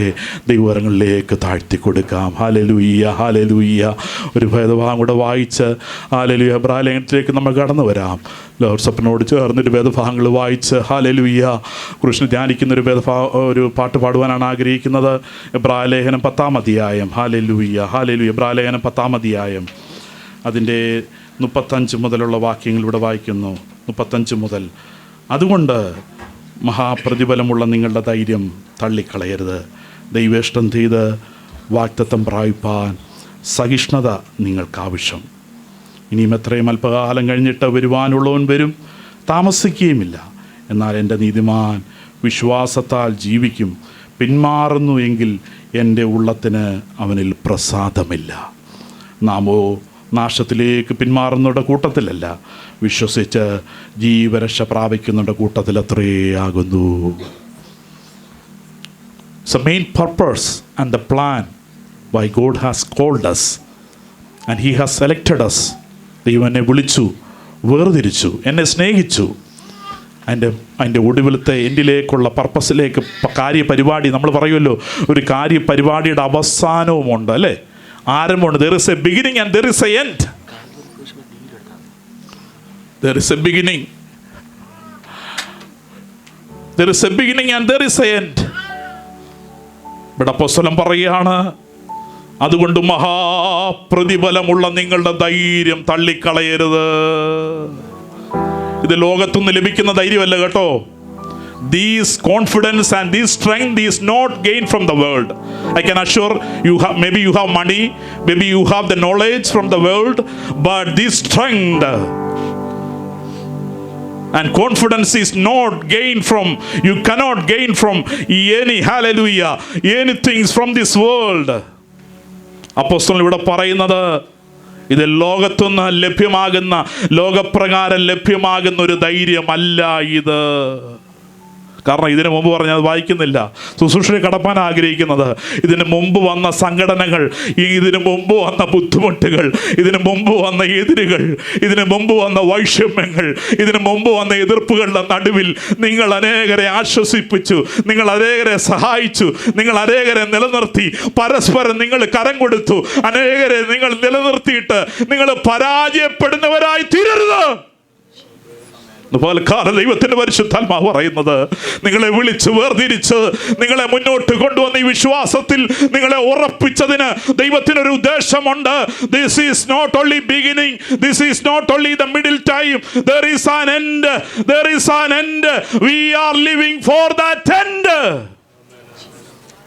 ദൈവകരങ്ങളിലേക്ക് താഴ്ത്തി കൊടുക്കാം. Hallelujah, hallelujah. ഒരു വേദഭാഗം കൂടെ വായിച്ച്, ഹല്ലേലൂയ, എബ്രായലേഖനത്തിലേക്ക് നമ്മൾ കടന്നു വരാം. ലോർസപ്പനോട് ചേർന്നൊരു വേദഭാഗങ്ങൾ വായിച്ച്, ഹല്ലേലൂയ, കൃഷ്ണൻ ധ്യാനിക്കുന്ന ഒരു പാട്ട് പാടുവാനാണ് ആഗ്രഹിക്കുന്നത്. എബ്രായലേഖനം 10-ാം അധ്യായം. Hallelujah, hallelujah. എബ്രായലേഖനം 10-ാം അധ്യായം അതിൻ്റെ 35 മുതലുള്ള വാക്യങ്ങൾ ഇവിടെ വായിക്കുന്നു. 35 മുതൽ. അതുകൊണ്ട് മഹാപ്രതിഫലമുള്ള നിങ്ങളുടെ ധൈര്യം തള്ളിക്കളയരുത്. ദൈവേഷ്ടം ചെയ്ത് വാഗ്ദത്തം പ്രാപിപ്പാൻ സഹിഷ്ണുത നിങ്ങൾക്കാവശ്യം. ഇനിയും എത്രയും അല്പകാലം കഴിഞ്ഞിട്ട് വരുവാനുള്ളവൻ വരും, താമസിക്കുകയുമില്ല. എന്നാൽ എൻ്റെ നീതിമാൻ വിശ്വാസത്താൽ ജീവിക്കും. പിന്മാറുന്നു എങ്കിൽ എൻ്റെ ഉള്ളത്തിന് അവനിൽ പ്രസാദമില്ല. നാമോ നാശത്തിലേക്ക് പിന്മാറുന്നവരുടെ കൂട്ടത്തിലല്ല, വിശ്വസിച്ച് ജീവരക്ഷ പ്രാപിക്കുന്നവരുടെ കൂട്ടത്തിൽ അത്രയാകുന്നു. It's the main purpose and the plan why God has called us and He has selected us. ദൈവം എന്നെ വിളിച്ചു, വേർതിരിച്ചു, എന്നെ സ്നേഹിച്ചു. അതിൻ്റെ ഒടുവിലത്തെ എൻഡിലേക്കുള്ള പർപ്പസിലേക്ക് കാര്യപരിപാടി, നമ്മൾ പറയുമല്ലോ, ഒരു കാര്യപരിപാടിയുടെ അവസാനവുമുണ്ട്, അല്ലേ? ആരംഭമുണ്ട്. There is a beginning and there is a end. There is a beginning. There is a beginning and there is a end. ഇവിടെ അപ്പോസ്തലൻ പറയുകയാണ്, അതുകൊണ്ട് മഹാപ്രതിഫലമുള്ള നിങ്ങളുടെ ധൈര്യം തള്ളിക്കളയരുത്. ഇത് ലോകത്തുനിന്ന് ലഭിക്കുന്ന ധൈര്യമല്ല കേട്ടോ. This confidence and this strength is not gained from the world. I can assure you, maybe you have money, maybe you have the knowledge from the world, but this strength and confidence is not gained from, you cannot gain from any, hallelujah, anything from this world. അപ്പോസ്തലൻ ഇവിടെ പറയുന്നത്, ഇത് ലോകത്തുനിന്ന് ലഭ്യമാകുന്ന, ലോകപ്രകാരം ലഭ്യമാകുന്ന ഒരു ധൈര്യമല്ല ഇത്. കാരണം ഇതിനു മുമ്പ് പറഞ്ഞത് വായിക്കുന്നില്ല, ശുശ്രൂഷയെ കടപ്പാൻ ആഗ്രഹിക്കുന്നത്. ഇതിനു മുമ്പ് വന്ന സംഘടനകൾ, ഇതിനു മുമ്പ് വന്ന ബുദ്ധിമുട്ടുകൾ, ഇതിനു മുമ്പ് വന്ന എതിരുകൾ, ഇതിനു മുമ്പ് വന്ന വൈഷമ്യങ്ങൾ, ഇതിനു മുമ്പ് വന്ന എതിർപ്പുകളുടെ നടുവിൽ നിങ്ങൾ അനേകരെ ആശ്വസിപ്പിച്ചു, നിങ്ങൾ അനേകരെ സഹായിച്ചു, നിങ്ങൾ അനേകരെ നിലനിർത്തി, പരസ്പരം നിങ്ങൾ കരം കൊടുത്തു, അനേകരെ നിങ്ങൾ നിലനിർത്തിയിട്ട് നിങ്ങൾ പരാജയപ്പെടുന്നവരായി തീരരുത്. ദൈവത്തിന്റെ പരിശുദ്ധാത്മാവ് പറയുന്നത്, നിങ്ങളെ വിളിച്ച് വേർതിരിച്ച് നിങ്ങളെ മുന്നോട്ട് കൊണ്ടുവന്ന ഈ വിശ്വാസത്തിൽ നിങ്ങളെ ഉറപ്പിച്ചതിന് ദൈവത്തിനൊരു ഉദ്ദേശമുണ്ട്. This is not only beginning, this is not only the middle time, there is an end, there is an end. We are living for that end.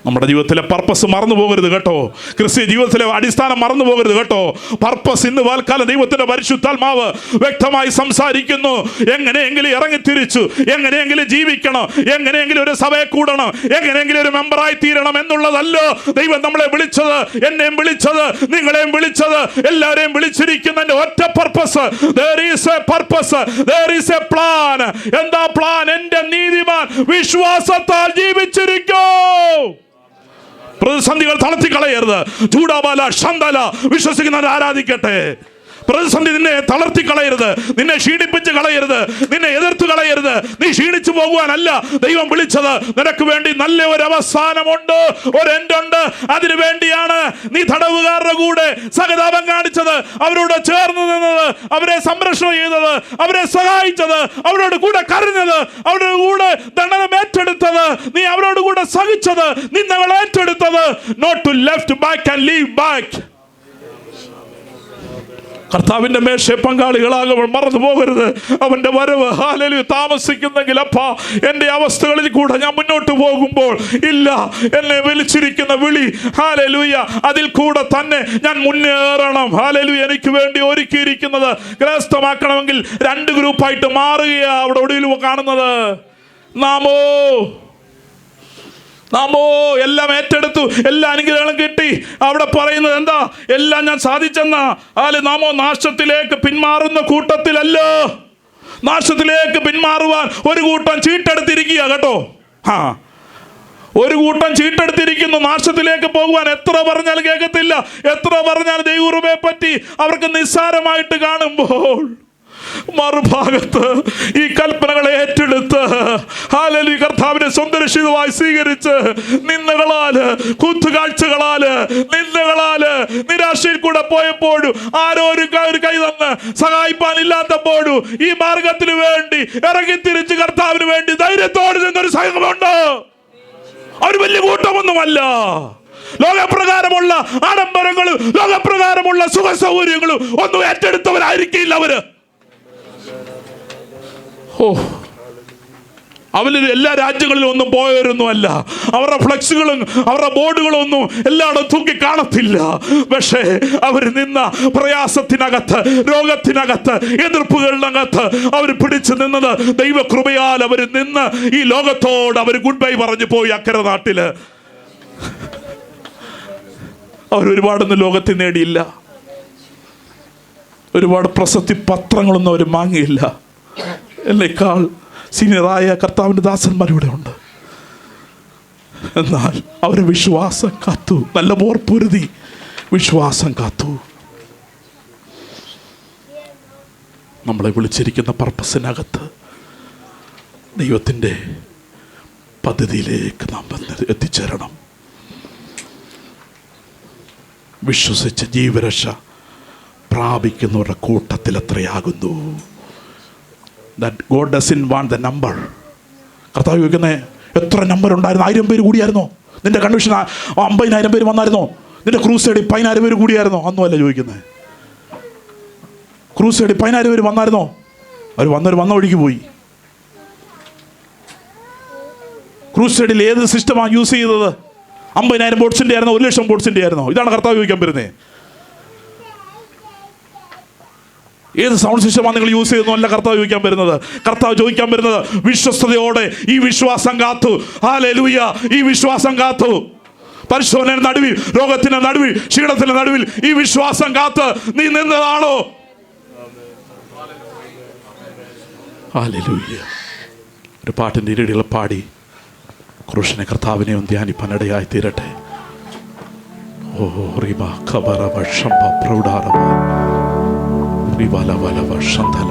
നമ്മുടെ ജീവിതത്തിലെ പർപ്പസ് മറന്നു പോകരുത് കേട്ടോ. ക്രിസ്തീയ ജീവിതത്തിലെ അടിസ്ഥാനം മറന്നു പോകരുത് കേട്ടോ. പർപ്പസ് ഇന്ന് വാൽക്കാലം ദൈവത്തിന്റെ പരിശുദ്ധാത്മാവ് വ്യക്തമായി സംസാരിക്കുന്നു. എങ്ങനെയെങ്കിലും ഇറങ്ങിത്തിരിച്ചു, എങ്ങനെയെങ്കിലും ജീവിക്കണം, എങ്ങനെയെങ്കിലും ഒരു സഭയെ കൂടണം, എങ്ങനെയെങ്കിലും ഒരു മെമ്പറായി തീരണം എന്നുള്ളതല്ലോ ദൈവം നമ്മളെ വിളിച്ചത്, എന്നെയും വിളിച്ചത്, നിങ്ങളെയും വിളിച്ചത്, എല്ലാവരെയും വിളിച്ചിരിക്കുന്നതിന്റെ ഒറ്റ purpose. There is a purpose, there is a plan. എന്താ പ്ലാൻ? എന്റെ നീതിമാൻ വിശ്വാസത്താൽ ജീവിച്ചിരിക്കും. പ്രതിസന്ധികൾ തളർത്തിക്കളയരുത്. ചൂടാബാല ശന്തല വിശ്വസിക്കുന്നവർ ആരാധിക്കട്ടെ. പ്രതിസന്ധി നിന്നെ തളർത്തി കളയരുത്, നിന്നെ ക്ഷീണിപ്പിച്ച് കളയരുത്, നിന്നെ എതിർത്ത് കളയരുത്. നീ ക്ഷീണിച്ചു പോകുവാനല്ല ദൈവം വിളിച്ചത്. നിനക്ക് വേണ്ടി നല്ല ഒരു അവസാനമുണ്ട്, ഒരു എൻഡുണ്ട്. അതിനു വേണ്ടിയാണ് നീ തടവുകാരുടെ കൂടെ സഹതാപം കാണിച്ചത്, അവരോട് ചേർന്ന് നിന്നത്, അവരെ സംരക്ഷണം ചെയ്തത്, അവരെ സഹായിച്ചത്, അവരോട് കൂടെ കരഞ്ഞത്, അവരുടെ കൂടെ ദണ്ഡനം ഏറ്റെടുത്തത്, നീ അവരോട് കൂടെ സഹിച്ചത്, നിന്നകൾ ഏറ്റെടുത്തത്. Not to left back and leave back. കർത്താവിന്റെ മേശയെ പങ്കാളികളാകുമ്പോൾ മറന്നു പോകരുത് അവന്റെ വരവ്. ഹല്ലേലൂയ. താമസിക്കുന്നെങ്കിൽ അപ്പാ എൻ്റെ അവസ്ഥകളിൽ കൂടെ ഞാൻ മുന്നോട്ട് പോകുമ്പോൾ ഇല്ല, എന്നെ വിളിച്ചിരിക്കുന്ന വിളി ഹല്ലേലൂയ അതിൽ കൂടെ തന്നെ ഞാൻ മുന്നേറണം. ഹല്ലേലൂയ. എനിക്ക് വേണ്ടി ഒരുക്കിയിരിക്കുന്നത് കരസ്ഥമാക്കണമെങ്കിൽ 2 ഗ്രൂപ്പായിട്ട് മാറുകയാ അവിടെ ഒടുവിൽ കാണുന്നത്. നാമോ എല്ലാം ഏറ്റെടുത്തു, എല്ലാ അനുഗ്രഹങ്ങളും കിട്ടി. അവിടെ പറയുന്നത് എന്താ? എല്ലാം ഞാൻ സാധിച്ചെന്ന. നാമോ നാശത്തിലേക്ക് പിന്മാറുന്ന കൂട്ടത്തിലല്ലോ. നാശത്തിലേക്ക് പിന്മാറുവാൻ ഒരു കൂട്ടം ചീട്ടെടുത്തിരിക്കുക കേട്ടോ. ഒരു കൂട്ടം ചീട്ടെടുത്തിരിക്കുന്നു നാശത്തിലേക്ക് പോകുവാൻ. എത്ര പറഞ്ഞാലും കേൾക്കത്തില്ല, എത്ര പറഞ്ഞാൽ ദൈവകൃപയെ പറ്റി അവർക്ക് നിസ്സാരമായിട്ട് കാണുമ്പോൾ മറുഭാഗത്ത് ഈ കൽപ്പനകളെ ഏറ്റെടുത്ത് ഹല്ലേലൂയ കർത്താവിനെ സ്വന്തം രക്ഷിതാവായി സ്വീകരിച്ച് നിന്ദകളാല്, കുത്തുകാഴ്ചകളാല്, നിന്ദകളാല് നിരാശയിൽ കൂടെ പോയപ്പോഴും ആരോ ഒരു കൈ തന്ന് സഹായിപ്പാനില്ലാത്തപ്പോഴും ഈ മാർഗത്തിന് വേണ്ടി ഇറങ്ങിത്തിരിച്ച് കർത്താവിന് വേണ്ടി ധൈര്യത്തോടെ നിന്നൊരു സംഘമുണ്ട്. അവർ വലിയ കൂട്ടമൊന്നുമല്ല. ലോകപ്രകാരമുള്ള ആഡംബരങ്ങളും ലോകപ്രകാരമുള്ള സുഖ സൗകര്യങ്ങളും ഒന്നും ഏറ്റെടുത്തവരായിരിക്കില്ല അവര്. അവര് എല്ലാ രാജ്യങ്ങളിലും ഒന്നും പോയവരൊന്നുമല്ല. അവരുടെ ഫ്ലെക്സുകളും അവരുടെ ബോർഡുകളും ഒന്നും എല്ലായിടത്തും തൂക്കി കാണത്തില്ല. പക്ഷേ അവർ നിന്ന പ്രയാസത്തിനകത്ത്, രോഗത്തിനകത്ത്, എതിർപ്പുകളിനകത്ത് അവർ പിടിച്ചു നിന്നത് ദൈവകൃപയാൽ അവർ നിന്ന് ഈ ലോകത്തോട് അവർ ഗുഡ് ബൈ പറഞ്ഞു പോയി. അക്കരെ നാട്ടില് അവർ ഒരുപാടൊന്നും ലോകത്തിൽ നേടിയില്ല, ഒരുപാട് പ്രശസ്തി പത്രങ്ങളൊന്നും അവർ വാങ്ങിയില്ല. എന്നേക്കാൾ സീനിയറായ കർത്താവിൻ്റെ ദാസന്മാരിവിടെ ഉണ്ട്. എന്നാൽ അവർ വിശ്വാസം കാത്തു, നല്ല പോർപ്പൊരുതി വിശ്വാസം കാത്തു. നമ്മളെ വിളിച്ചിരിക്കുന്ന പർപ്പസിനകത്ത് ദൈവത്തിൻ്റെ പദ്ധതിയിലേക്ക് നാം എത്തിച്ചേരണം. വിശ്വസിച്ച് ജീവരക്ഷ പ്രാപിക്കുന്നവരുടെ കൂട്ടത്തിൽ എത്രയാകുന്നു. That God doesn't want the number. കർത്താവ് ചോദിക്കുന്നത് എത്ര നമ്പർ ഉണ്ടായിരുന്നു? 1000 പേര് കൂടിയായിരുന്നോ? നിന്റെ കൺവെൻഷൻ 50,000 പേര് വന്നായിരുന്നോ? നിന്റെ ക്രൂസൈഡിൽ 10,000 പേര് കൂടിയായിരുന്നോ? ഒന്നുമല്ല ചോദിക്കുന്നത്. ക്രൂസൈഡിൽ 10,000 പേര് വന്നായിരുന്നോ? അവർ വന്ന വഴിക്ക് പോയി. ക്രൂസൈഡിൽ ഏത് സിസ്റ്റമാണ് യൂസ് ചെയ്തത്? 50,000 ബോട്ട്സിൻ്റെ ആയിരുന്നോ? 1,00,000 ബോട്ട്സിൻ്റെ ആയിരുന്നോ? ഇതാണ് കർത്താവ് ചോദിക്കാൻ വരുന്നത്. ഏത് സൗണ്ട് സിസ്റ്റമാണ് നിങ്ങൾ യൂസ് ചെയ്തെന്നല്ല കർത്താവ് ചോദിക്കാൻ വരുന്നത്. കർത്താവ് ചോദിക്കാൻ വരുന്നത് വിശ്വസ്തയോടെ ഈ വിശ്വാസം കാത്തു. ഹല്ലേലൂയ. ഈ വിശ്വാസം കാത്തു. പരിശോധനയുടെ നടുവിൽ, രോഗത്തിന്റെ നടുവിൽ, ക്ഷീണത്തിന്റെ നടുവിൽ ഈ വിശ്വാസം കാത്ത് നീ നിന്നതാണോ? ഹല്ലേലൂയ. ഒരു പാട്ടിൻ്റെ ഇരടികൾ പാടി ക്രൂശനെ കർത്താവിനെ ഒന്ന് ധ്യാനിപ്പാനിടയായി തീരട്ടെ. ഓ റിബ ഖബറ വശംബ പ്രൗഢാറവ റിബല വലവ ശന്തല